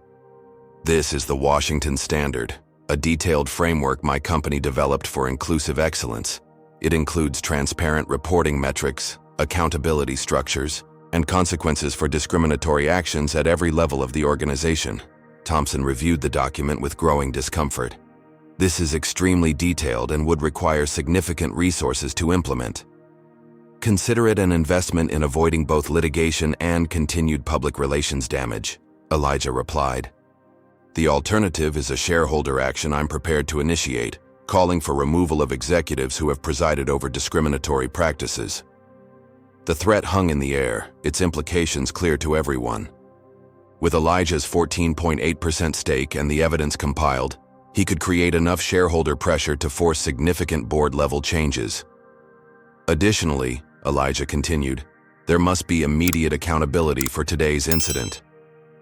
"This is the Washington Standard, a detailed framework my company developed for inclusive excellence. It includes transparent reporting metrics, accountability structures, and consequences for discriminatory actions at every level of the organization." Thompson reviewed the document with growing discomfort. This is extremely detailed and would require significant resources to implement. Consider it an investment in avoiding both litigation and continued public relations damage, Elijah replied. The alternative is a shareholder action I'm prepared to initiate, calling for removal of executives who have presided over discriminatory practices. The threat hung in the air, its implications clear to everyone. With Elijah's 14.8% stake and the evidence compiled, he could create enough shareholder pressure to force significant board-level changes. Additionally, Elijah continued, there must be immediate accountability for today's incident.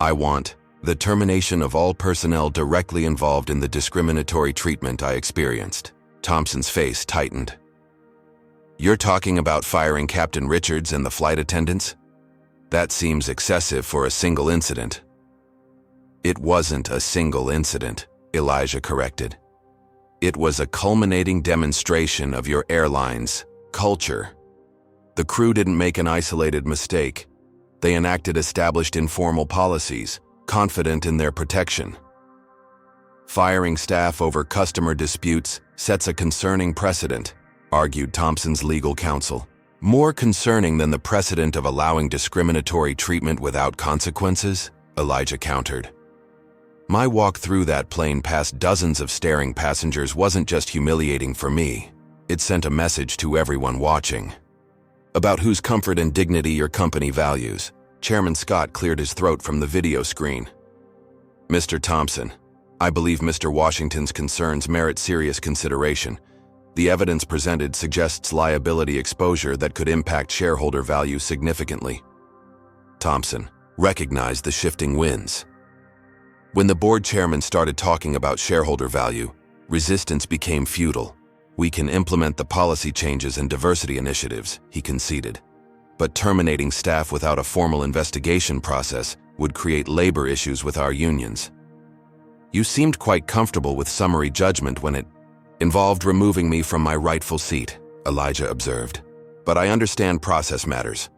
I want the termination of all personnel directly involved in the discriminatory treatment I experienced. Thompson's face tightened. You're talking about firing Captain Richards and the flight attendants? That seems excessive for a single incident. It wasn't a single incident, Elijah corrected. It was a culminating demonstration of your airline's culture. The crew didn't make an isolated mistake. They enacted established informal policies, confident in their protection. Firing staff over customer disputes sets a concerning precedent, argued Thompson's legal counsel. More concerning than the precedent of allowing discriminatory treatment without consequences, Elijah countered. My walk through that plane past dozens of staring passengers wasn't just humiliating for me. It sent a message to everyone watching. About whose comfort and dignity your company values. Chairman Scott cleared his throat from the video screen. Mr. Thompson, I believe Mr. Washington's concerns merit serious consideration. The evidence presented suggests liability exposure that could impact shareholder value significantly. Thompson recognized the shifting winds. When the board chairman started talking about shareholder value, resistance became futile. We can implement the policy changes and diversity initiatives, he conceded. But terminating staff without a formal investigation process would create labor issues with our unions. You seemed quite comfortable with summary judgment when it involved removing me from my rightful seat, Elijah observed. But I understand process matters.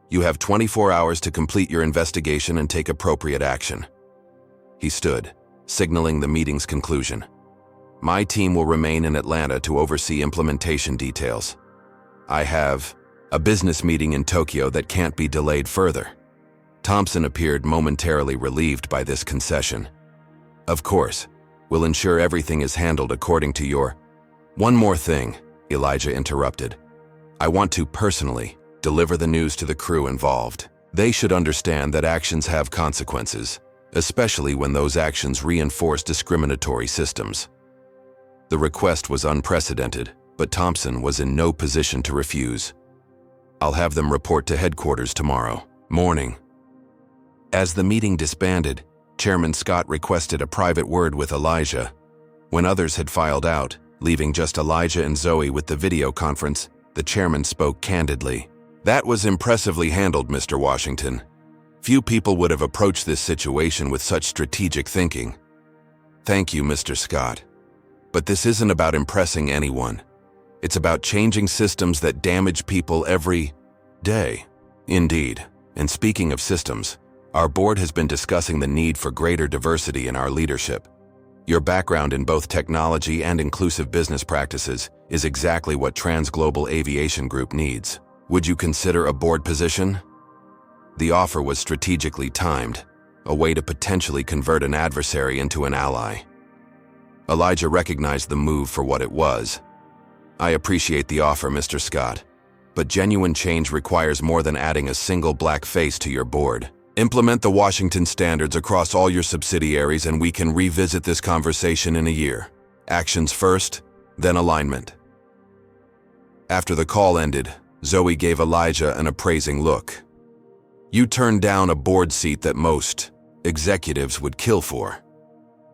You have 24 hours to complete your investigation and take appropriate action. He stood, signaling the meeting's conclusion. My team will remain in Atlanta to oversee implementation details. I have a business meeting in Tokyo that can't be delayed further. Thompson appeared momentarily relieved by this concession. Of course, we'll ensure everything is handled according to your... One more thing, Elijah interrupted. I want to personally deliver the news to the crew involved. They should understand that actions have consequences, especially when those actions reinforce discriminatory systems. The request was unprecedented, but Thompson was in no position to refuse. I'll have them report to headquarters tomorrow morning. As the meeting disbanded, Chairman Scott requested a private word with Elijah. When others had filed out, leaving just Elijah and Zoe with the video conference, the chairman spoke candidly. That was impressively handled, Mr. Washington. Few people would have approached this situation with such strategic thinking. Thank you, Mr. Scott. But this isn't about impressing anyone. It's about changing systems that damage people every day. Indeed. And speaking of systems, our board has been discussing the need for greater diversity in our leadership. Your background in both technology and inclusive business practices is exactly what Transglobal Aviation Group needs. Would you consider a board position? The offer was strategically timed, a way to potentially convert an adversary into an ally. Elijah recognized the move for what it was. I appreciate the offer, Mr. Scott, but genuine change requires more than adding a single black face to your board. Implement the Washington standards across all your subsidiaries and we can revisit this conversation in a year. Actions first, then alignment. After the call ended, Zoe gave Elijah an appraising look. You turned down a board seat that most executives would kill for.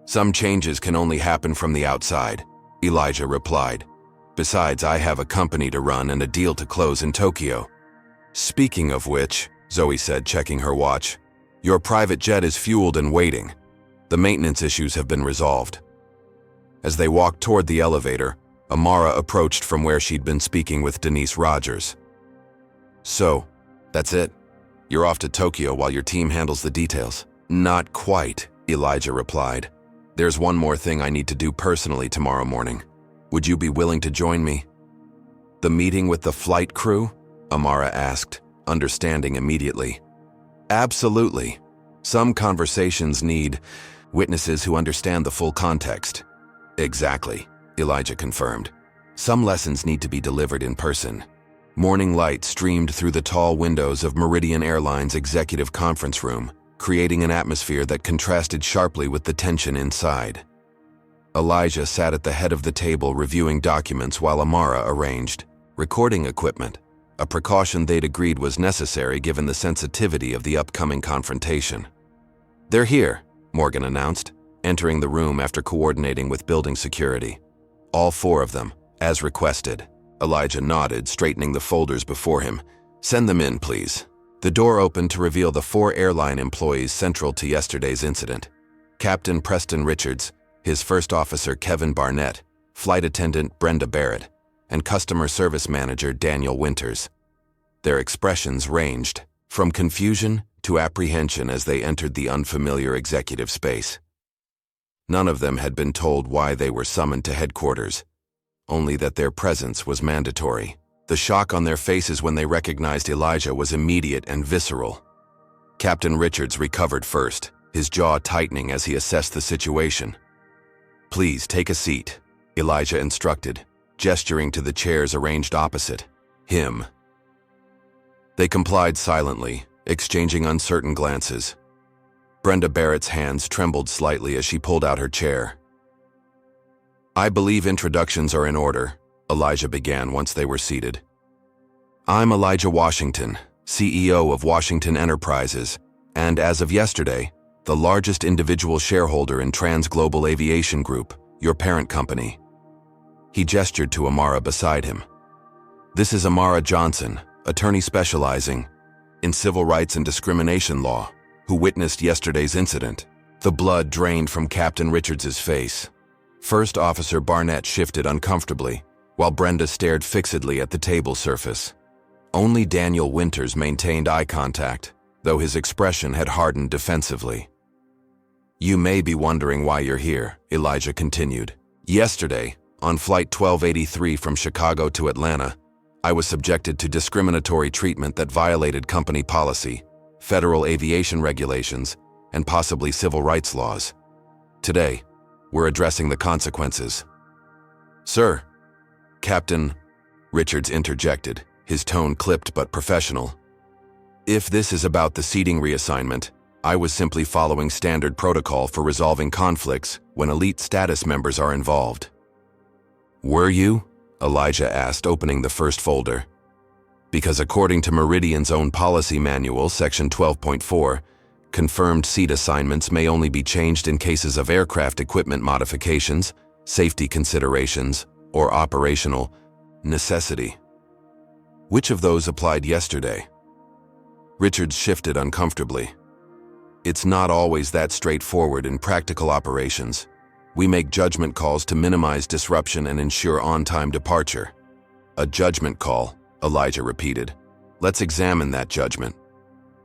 Some changes can only happen from the outside, Elijah replied. Besides, I have a company to run and a deal to close in Tokyo. Speaking of which, Zoe said, checking her watch, your private jet is fueled and waiting. The maintenance issues have been resolved. As they walked toward the elevator, Amara approached from where she'd been speaking with Denise Rogers. So, that's it? You're off to Tokyo while your team handles the details? Not quite, Elijah replied. There's one more thing I need to do personally tomorrow morning. Would you be willing to join me?" "The meeting with the flight crew?" Amara asked, understanding immediately. "Absolutely. Some conversations need witnesses who understand the full context." "Exactly," Elijah confirmed. "Some lessons need to be delivered in person." Morning light streamed through the tall windows of Meridian Airlines' executive conference room, creating an atmosphere that contrasted sharply with the tension inside. Elijah sat at the head of the table reviewing documents while Amara arranged recording equipment, a precaution they'd agreed was necessary given the sensitivity of the upcoming confrontation. "They're here," Morgan announced, entering the room after coordinating with building security. "All four of them, as requested." Elijah nodded, straightening the folders before him. "Send them in, please." The door opened to reveal the 4 airline employees central to yesterday's incident. Captain Preston Richards, his first officer Kevin Barnett, flight attendant Brenda Barrett, and customer service manager Daniel Winters. Their expressions ranged from confusion to apprehension as they entered the unfamiliar executive space. None of them had been told why they were summoned to headquarters, only that their presence was mandatory. The shock on their faces when they recognized Elijah was immediate and visceral. Captain Richards recovered first, his jaw tightening as he assessed the situation. "Please take a seat," Elijah instructed, gesturing to the chairs arranged opposite him. They complied silently, exchanging uncertain glances. Brenda Barrett's hands trembled slightly as she pulled out her chair. "I believe introductions are in order," Elijah began once they were seated. "I'm Elijah Washington, CEO of Washington Enterprises, and as of yesterday, the largest individual shareholder in Trans Global Aviation Group, your parent company." He gestured to Amara beside him. "This is Amara Johnson, attorney specializing in civil rights and discrimination law, who witnessed yesterday's incident." The blood drained from Captain Richards's face. First Officer Barnett shifted uncomfortably, while Brenda stared fixedly at the table surface. Only Daniel Winters maintained eye contact, though his expression had hardened defensively. "You may be wondering why you're here," Elijah continued. "Yesterday, on Flight 1283 from Chicago to Atlanta, I was subjected to discriminatory treatment that violated company policy, federal aviation regulations, and possibly civil rights laws. Today, we're addressing the consequences." "Sir," Captain Richards interjected, his tone clipped but professional. "If this is about the seating reassignment, I was simply following standard protocol for resolving conflicts when elite status members are involved." "Were you?" Elijah asked, opening the first folder. "Because according to Meridian's own policy manual, section 12.4, confirmed seat assignments may only be changed in cases of aircraft equipment modifications, safety considerations, or operational necessity." "Which of those applied yesterday?" Richards shifted uncomfortably. "It's not always that straightforward in practical operations. We make judgment calls to minimize disruption and ensure on-time departure." "A judgment call," Elijah repeated. "Let's examine that judgment."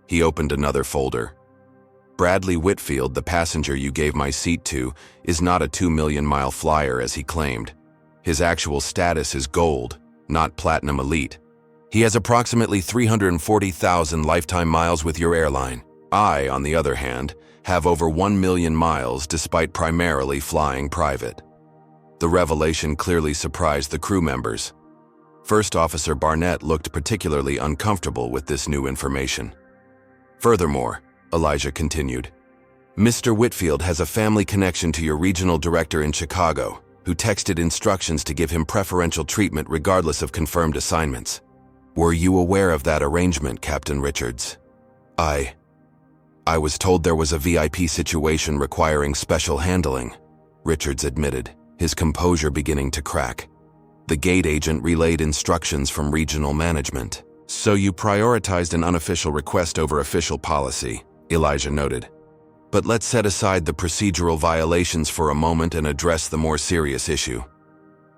He opened another folder. "Bradley Whitfield, the passenger you gave my seat to, is not a 2-million-mile flyer as he claimed. His actual status is gold, not platinum elite. He has approximately 340,000 lifetime miles with your airline. I, on the other hand, have over 1 million miles despite primarily flying private." The revelation clearly surprised the crew members. First Officer Barnett looked particularly uncomfortable with this new information. "Furthermore," Elijah continued, "Mr. Whitfield has a family connection to your regional director in Chicago, who texted instructions to give him preferential treatment regardless of confirmed assignments. Were you aware of that arrangement, Captain Richards?" I was told there was a VIP situation requiring special handling," Richards admitted, his composure beginning to crack. "The gate agent relayed instructions from regional management." "So you prioritized an unofficial request over official policy," Elijah noted. "But let's set aside the procedural violations for a moment and address the more serious issue."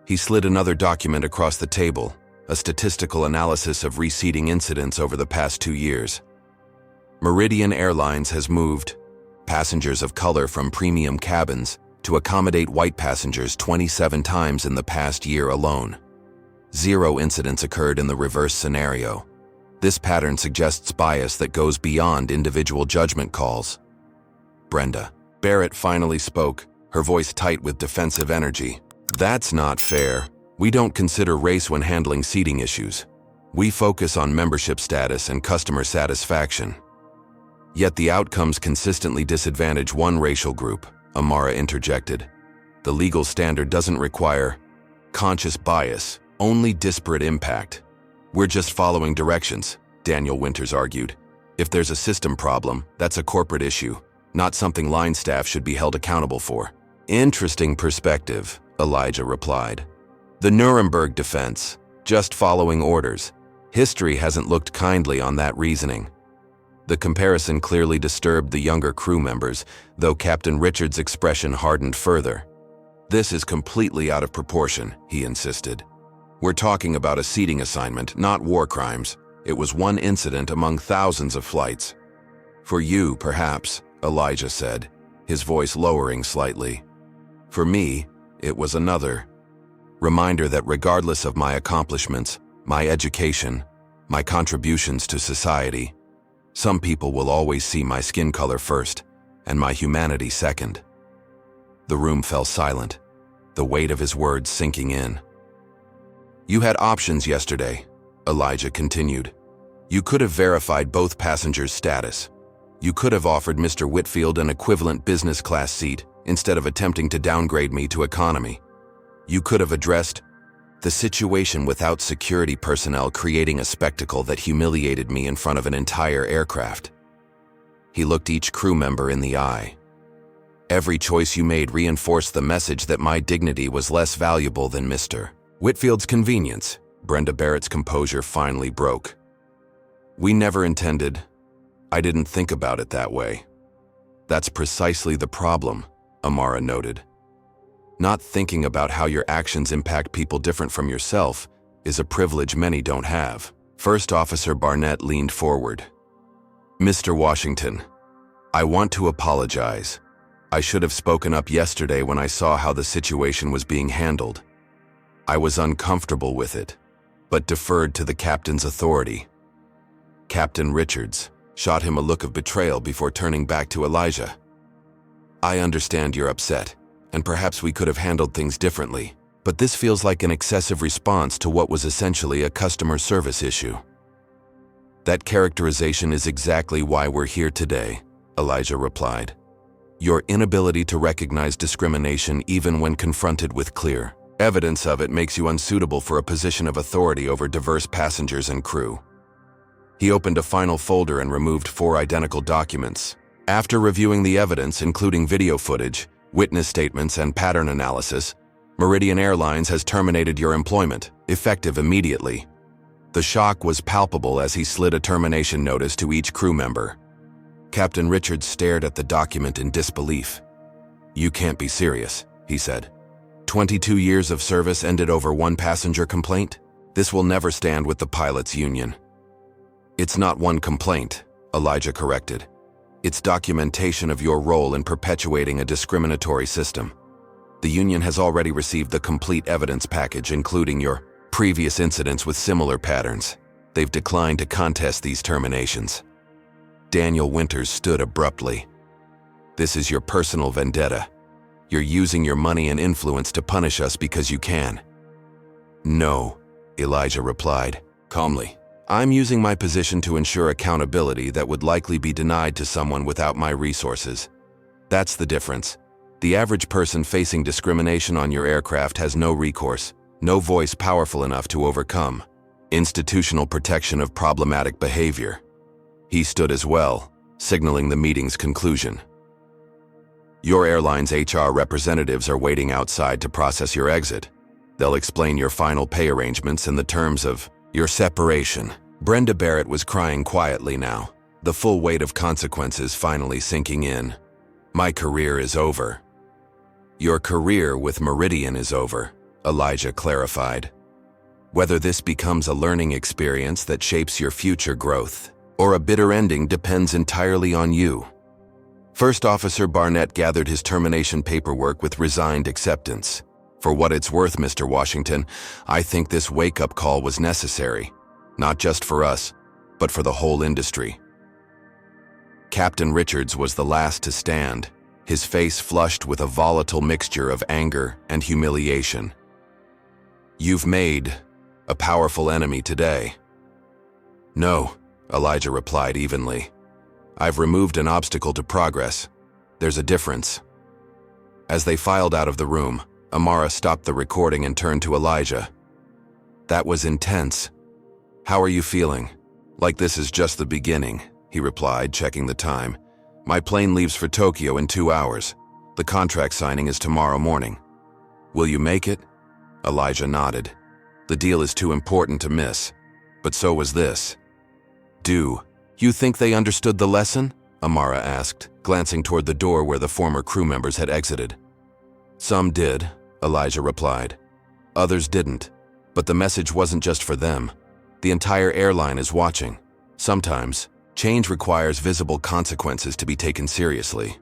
He slid another document across the table, a statistical analysis of reseating incidents over the past 2 years. Meridian Airlines has moved passengers of color from premium cabins to accommodate white passengers 27 times in the past year alone. 0 incidents occurred in the reverse scenario. This pattern suggests bias that goes beyond individual judgment calls. Brenda Barrett finally spoke, her voice tight with defensive energy. That's not fair. We don't consider race when handling seating issues. We focus on membership status and customer satisfaction. Yet the outcomes consistently disadvantage one racial group, Amara interjected. The legal standard doesn't require conscious bias, only disparate impact. We're just following directions, Daniel Winters argued. If there's a system problem, that's a corporate issue, not something line staff should be held accountable for. Interesting perspective, Elijah replied. The Nuremberg defense, just following orders. History hasn't looked kindly on that reasoning. The comparison clearly disturbed the younger crew members, though Captain Richards' expression hardened further. This is completely out of proportion, he insisted. We're talking about a seating assignment, not war crimes. It was one incident among thousands of flights. For you, perhaps, Elijah said, his voice lowering slightly. For me, it was another. Reminder that regardless of my accomplishments, my education, my contributions to society, some people will always see my skin color first and my humanity second. The room fell silent, the weight of his words sinking in. You had options yesterday, Elijah continued. You could have verified both passengers' status. You could have offered Mr. Whitfield an equivalent business class seat instead of attempting to downgrade me to economy. You could have addressed the situation without security personnel creating a spectacle that humiliated me in front of an entire aircraft. He looked each crew member in the eye. Every choice you made reinforced the message that my dignity was less valuable than Mr. Whitfield's convenience. Brenda Barrett's composure finally broke. We never intended. I didn't think about it that way. That's precisely the problem, Amara noted. Not thinking about how your actions impact people different from yourself is a privilege many don't have. First Officer Barnett leaned forward. Mr. Washington, I want to apologize. I should have spoken up yesterday when I saw how the situation was being handled. I was uncomfortable with it, but deferred to the captain's authority. Captain Richards shot him a look of betrayal before turning back to Elijah. I understand you're upset, and perhaps we could have handled things differently, but this feels like an excessive response to what was essentially a customer service issue. That characterization is exactly why we're here today, Elijah replied. Your inability to recognize discrimination even when confronted with clear evidence of it makes you unsuitable for a position of authority over diverse passengers and crew. He opened a final folder and removed 4 identical documents. After reviewing the evidence, including video footage, witness statements, and pattern analysis, Meridian Airlines has terminated your employment, effective immediately. The shock was palpable as he slid a termination notice to each crew member. Captain Richards stared at the document in disbelief. You can't be serious, he said. 22 years of service ended over one passenger complaint? This will never stand with the pilots' union. It's not one complaint, Elijah corrected. It's documentation of your role in perpetuating a discriminatory system. The union has already received the complete evidence package, including your previous incidents with similar patterns. They've declined to contest these terminations. Daniel Winters stood abruptly. This is your personal vendetta. You're using your money and influence to punish us because you can. No, Elijah replied, calmly. I'm using my position to ensure accountability that would likely be denied to someone without my resources. That's the difference. The average person facing discrimination on your aircraft has no recourse, no voice powerful enough to overcome institutional protection of problematic behavior. He stood as well, signaling the meeting's conclusion. Your airline's HR representatives are waiting outside to process your exit. They'll explain your final pay arrangements and the terms of your separation. Brenda Barrett was crying quietly now, the full weight of consequences finally sinking in. My career is over. Your career with Meridian is over, Elijah clarified. Whether this becomes a learning experience that shapes your future growth or a bitter ending depends entirely on you. First Officer Barnett gathered his termination paperwork with resigned acceptance. For what it's worth, Mr. Washington, I think this wake-up call was necessary. Not just for us, but for the whole industry. Captain Richards was the last to stand, his face flushed with a volatile mixture of anger and humiliation. You've made a powerful enemy today. No, Elijah replied evenly. I've removed an obstacle to progress. There's a difference. As they filed out of the room, Amara stopped the recording and turned to Elijah. That was intense. How are you feeling? Like this is just the beginning, he replied, checking the time. My plane leaves for Tokyo in 2 hours. The contract signing is tomorrow morning. Will you make it? Elijah nodded. The deal is too important to miss. But so was this. Do you think they understood the lesson? Amara asked, glancing toward the door where the former crew members had exited. Some did, Elijah replied. Others didn't. But the message wasn't just for them. The entire airline is watching. Sometimes, change requires visible consequences to be taken seriously.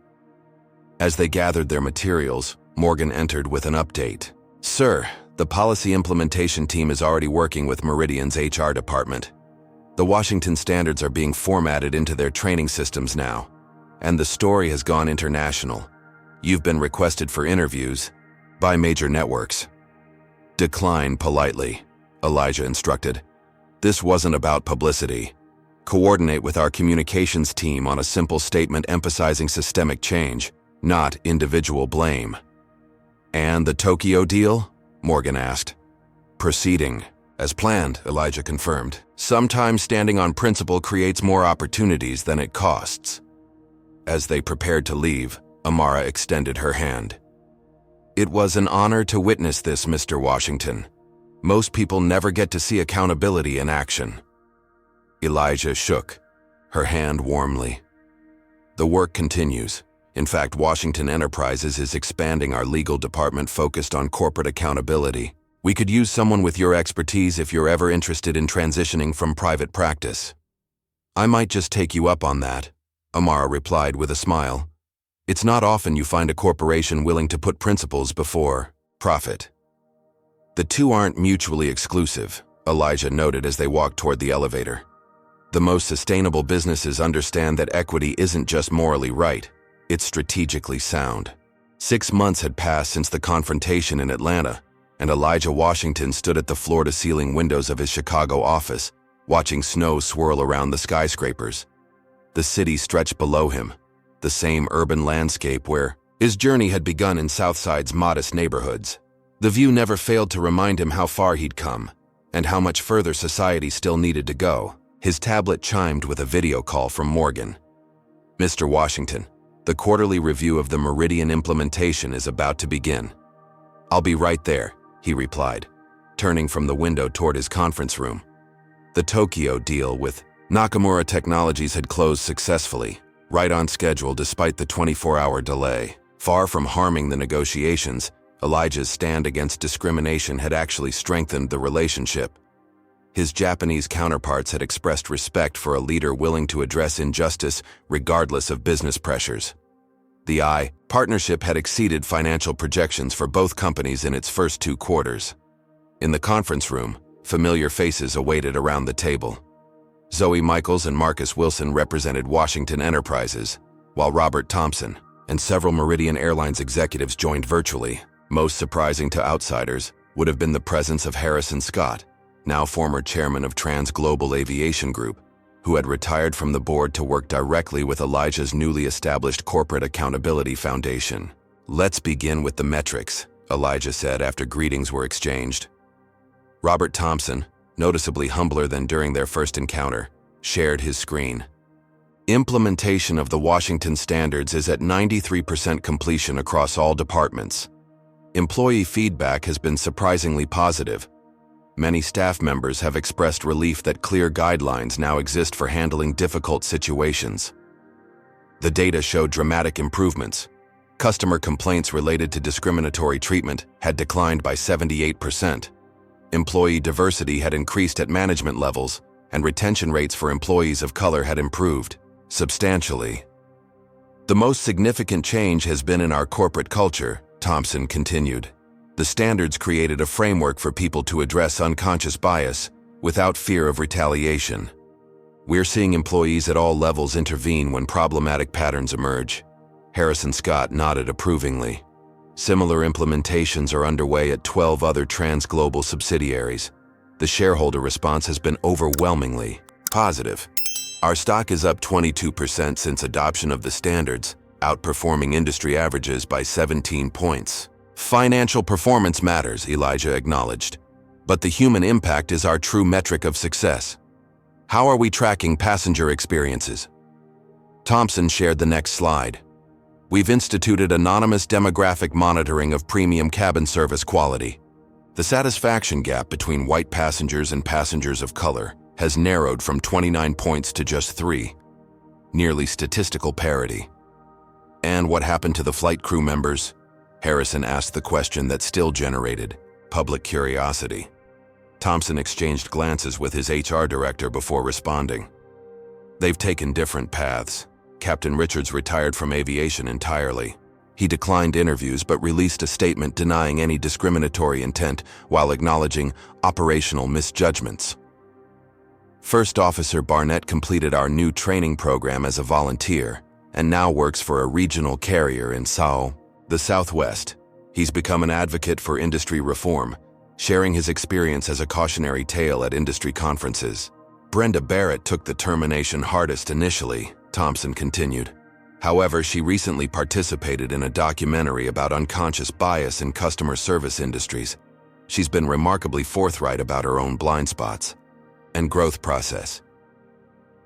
As they gathered their materials, Morgan entered with an update. Sir, the policy implementation team is already working with Meridian's HR department. The Washington standards are being formatted into their training systems now, and the story has gone international. You've been requested for interviews by major networks. Decline politely, Elijah instructed. This wasn't about publicity. Coordinate with our communications team on a simple statement emphasizing systemic change, not individual blame. And the Tokyo deal? Morgan asked. Proceeding. As planned, Elijah confirmed. Sometimes standing on principle creates more opportunities than it costs. As they prepared to leave, Amara extended her hand. It was an honor to witness this, Mr. Washington. Most people never get to see accountability in action. Elijah shook, her hand warmly. The work continues. In fact, Washington Enterprises is expanding our legal department focused on corporate accountability. We could use someone with your expertise if you're ever interested in transitioning from private practice. I might just take you up on that, Amara replied with a smile. It's not often you find a corporation willing to put principles before profit. The two aren't mutually exclusive, Elijah noted as they walked toward the elevator. The most sustainable businesses understand that equity isn't just morally right, it's strategically sound. 6 months had passed since the confrontation in Atlanta, and Elijah Washington stood at the floor-to-ceiling windows of his Chicago office, watching snow swirl around the skyscrapers. The city stretched below him, the same urban landscape where his journey had begun in Southside's modest neighborhoods. The view never failed to remind him how far he'd come, and how much further society still needed to go. His tablet chimed with a video call from Morgan. Mr. Washington, the quarterly review of the Meridian implementation is about to begin. I'll be right there, he replied, turning from the window toward his conference room. The Tokyo deal with Nakamura Technologies had closed successfully, right on schedule despite the 24-hour delay. Far from harming the negotiations, Elijah's stand against discrimination had actually strengthened the relationship. His Japanese counterparts had expressed respect for a leader willing to address injustice regardless of business pressures. The partnership had exceeded financial projections for both companies in its first 2 quarters. In the conference room, familiar faces awaited around the table. Zoe Michaels and Marcus Wilson represented Washington Enterprises, while Robert Thompson and several Meridian Airlines executives joined virtually. Most surprising to outsiders would have been the presence of Harrison Scott, now former chairman of Trans Global Aviation Group, who had retired from the board to work directly with Elijah's newly established Corporate Accountability Foundation. Let's begin with the metrics, Elijah said after greetings were exchanged. Robert Thompson, noticeably humbler than during their first encounter, shared his screen. Implementation of the Washington standards is at 93% completion across all departments. Employee feedback has been surprisingly positive. Many staff members have expressed relief that clear guidelines now exist for handling difficult situations. The data showed dramatic improvements. Customer complaints related to discriminatory treatment had declined by 78%. Employee diversity had increased at management levels, and retention rates for employees of color had improved substantially. The most significant change has been in our corporate culture, Thompson continued. The standards created a framework for people to address unconscious bias without fear of retaliation. We're seeing employees at all levels intervene when problematic patterns emerge. Harrison Scott nodded approvingly. Similar implementations are underway at 12 other trans-global subsidiaries. The shareholder response has been overwhelmingly positive. Our stock is up 22% since adoption of the standards, outperforming industry averages by 17 points. Financial performance matters, Elijah acknowledged. But the human impact is our true metric of success. How are we tracking passenger experiences? Thompson shared the next slide. We've instituted anonymous demographic monitoring of premium cabin service quality. The satisfaction gap between white passengers and passengers of color has narrowed from 29 points to just 3. Nearly statistical parity. And what happened to the flight crew members? Harrison asked the question that still generated public curiosity. Thompson exchanged glances with his HR director before responding. They've taken different paths. Captain Richards retired from aviation entirely. He declined interviews but released a statement denying any discriminatory intent while acknowledging operational misjudgments. First Officer Barnett completed our new training program as a volunteer and now works for a regional carrier in the Southwest. He's become an advocate for industry reform, sharing his experience as a cautionary tale at industry conferences. Brenda Barrett took the termination hardest initially, Thompson continued. However, she recently participated in a documentary about unconscious bias in customer service industries. She's been remarkably forthright about her own blind spots and growth process.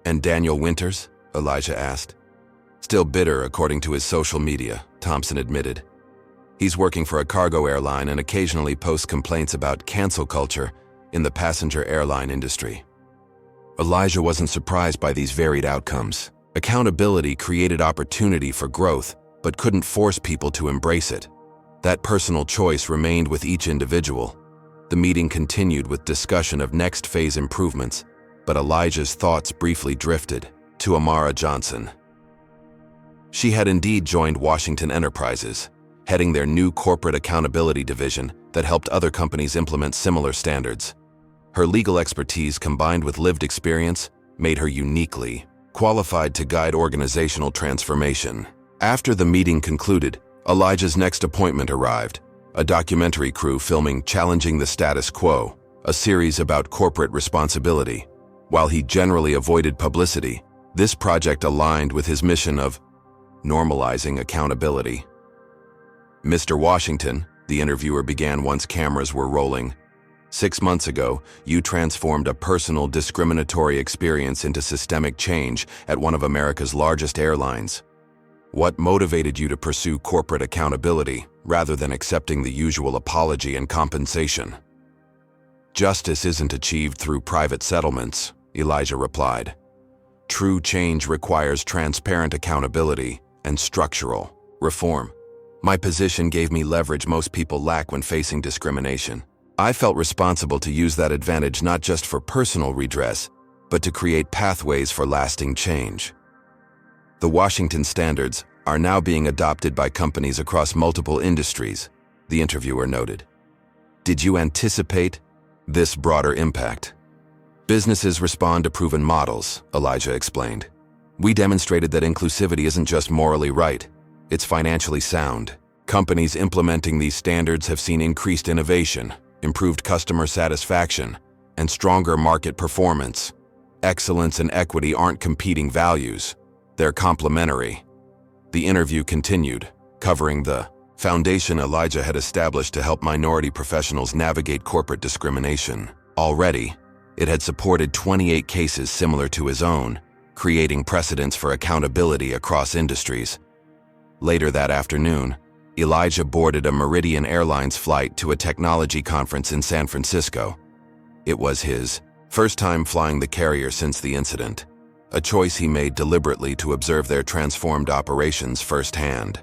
And Daniel Winters? Elijah asked. Still bitter, according to his social media, Thompson admitted. He's working for a cargo airline and occasionally posts complaints about cancel culture in the passenger airline industry. Elijah wasn't surprised by these varied outcomes. Accountability created opportunity for growth, but couldn't force people to embrace it. That personal choice remained with each individual. The meeting continued with discussion of next phase improvements, but Elijah's thoughts briefly drifted to Amara Johnson. She had indeed joined Washington Enterprises, heading their new corporate accountability division that helped other companies implement similar standards. Her legal expertise combined with lived experience made her uniquely qualified to guide organizational transformation. After the meeting concluded, Elijah's next appointment arrived, a documentary crew filming Challenging the Status Quo, a series about corporate responsibility. While he generally avoided publicity, this project aligned with his mission of normalizing accountability. Mr. Washington, the interviewer began once cameras were rolling, 6 months ago, you transformed a personal discriminatory experience into systemic change at one of America's largest airlines. What motivated you to pursue corporate accountability rather than accepting the usual apology and compensation? Justice isn't achieved through private settlements, Elijah replied. True change requires transparent accountability and structural reform. My position gave me leverage most people lack when facing discrimination. I felt responsible to use that advantage not just for personal redress, but to create pathways for lasting change. The Washington standards are now being adopted by companies across multiple industries, the interviewer noted. Did you anticipate this broader impact? Businesses respond to proven models, Elijah explained. We demonstrated that inclusivity isn't just morally right, it's financially sound. Companies implementing these standards have seen increased innovation, improved customer satisfaction, and stronger market performance. Excellence and equity aren't competing values, they're complementary. The interview continued, covering the foundation Elijah had established to help minority professionals navigate corporate discrimination. Already, it had supported 28 cases similar to his own, creating precedents for accountability across industries. Later that afternoon, Elijah boarded a Meridian Airlines flight to a technology conference in San Francisco. It was his first time flying the carrier since the incident, a choice he made deliberately to observe their transformed operations firsthand.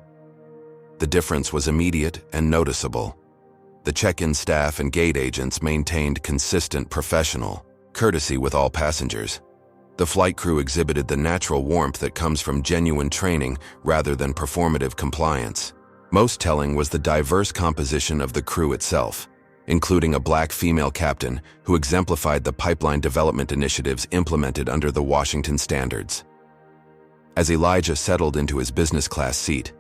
The difference was immediate and noticeable. The check-in staff and gate agents maintained consistent professional courtesy with all passengers. The flight crew exhibited the natural warmth that comes from genuine training rather than performative compliance. Most telling was the diverse composition of the crew itself, including a black female captain who exemplified the pipeline development initiatives implemented under the Washington standards. As Elijah settled into his business class seat,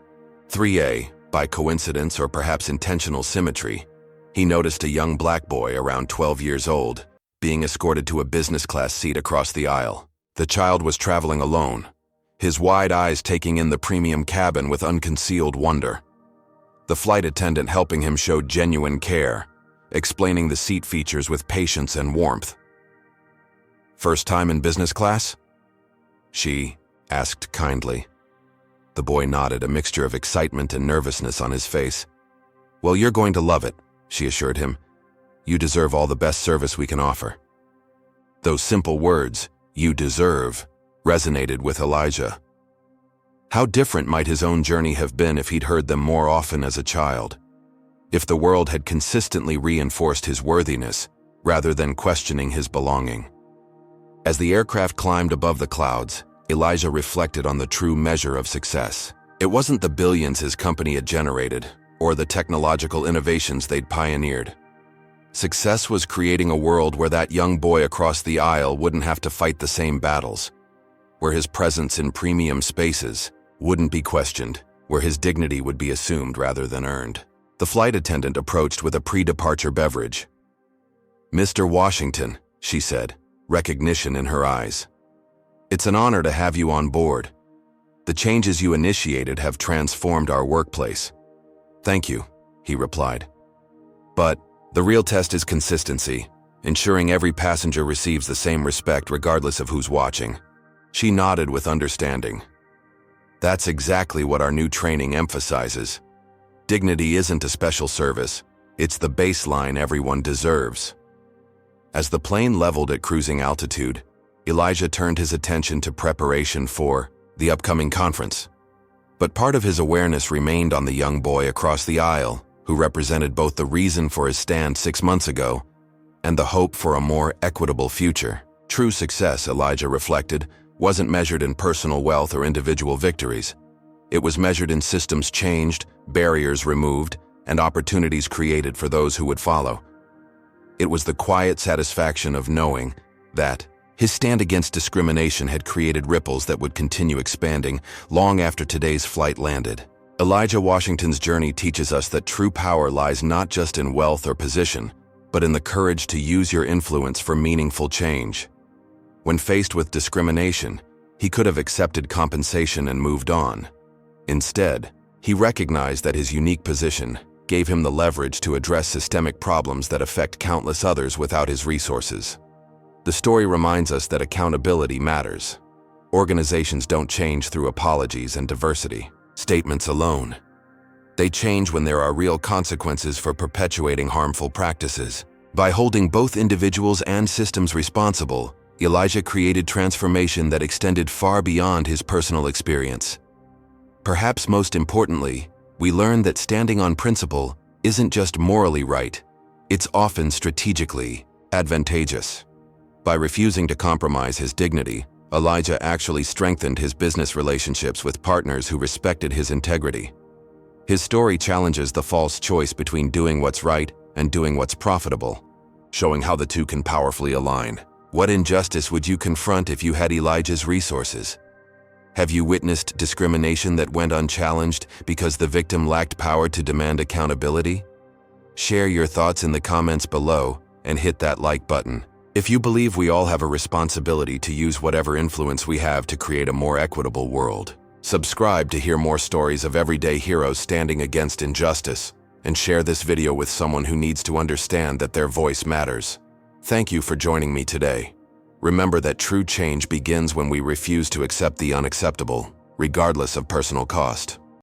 3A, by coincidence or perhaps intentional symmetry, he noticed a young black boy around 12 years old being escorted to a business class seat across the aisle. The child was traveling alone, his wide eyes taking in the premium cabin with unconcealed wonder. The flight attendant helping him showed genuine care, explaining the seat features with patience and warmth. "First time in business class?" she asked kindly. The boy nodded, a mixture of excitement and nervousness on his face. "Well, you're going to love it," she assured him. "You deserve all the best service we can offer." Those simple words, "you deserve," resonated with Elijah. How different might his own journey have been if he'd heard them more often as a child? If the world had consistently reinforced his worthiness rather than questioning his belonging? As the aircraft climbed above the clouds, Elijah reflected on the true measure of success. It wasn't the billions his company had generated or the technological innovations they'd pioneered. Success was creating a world where that young boy across the aisle wouldn't have to fight the same battles, where his presence in premium spaces wouldn't be questioned, where his dignity would be assumed rather than earned. The flight attendant approached with a pre-departure beverage. "Mr. Washington," she said, recognition in her eyes. "It's an honor to have you on board. The changes you initiated have transformed our workplace." "Thank you," he replied. "But the real test is consistency, ensuring every passenger receives the same respect regardless of who's watching." She nodded with understanding. "That's exactly what our new training emphasizes. Dignity isn't a special service, it's the baseline everyone deserves." As the plane leveled at cruising altitude, Elijah turned his attention to preparation for the upcoming conference. But part of his awareness remained on the young boy across the aisle, who represented both the reason for his stand 6 months ago and the hope for a more equitable future. True success, Elijah reflected, wasn't measured in personal wealth or individual victories. It was measured in systems changed, barriers removed, and opportunities created for those who would follow. It was the quiet satisfaction of knowing that his stand against discrimination had created ripples that would continue expanding long after today's flight landed. Elijah Washington's journey teaches us that true power lies not just in wealth or position, but in the courage to use your influence for meaningful change. When faced with discrimination, he could have accepted compensation and moved on. Instead, he recognized that his unique position gave him the leverage to address systemic problems that affect countless others without his resources. The story reminds us that accountability matters. Organizations don't change through apologies and diversity statements alone. They change when there are real consequences for perpetuating harmful practices. By holding both individuals and systems responsible, Elijah created transformation that extended far beyond his personal experience. Perhaps most importantly, we learn that standing on principle isn't just morally right, it's often strategically advantageous. By refusing to compromise his dignity, Elijah actually strengthened his business relationships with partners who respected his integrity. His story challenges the false choice between doing what's right and doing what's profitable, showing how the two can powerfully align. What injustice would you confront if you had Elijah's resources? Have you witnessed discrimination that went unchallenged because the victim lacked power to demand accountability? Share your thoughts in the comments below and hit that like button. If you believe we all have a responsibility to use whatever influence we have to create a more equitable world, subscribe to hear more stories of everyday heroes standing against injustice, and share this video with someone who needs to understand that their voice matters. Thank you for joining me today. Remember that true change begins when we refuse to accept the unacceptable, regardless of personal cost.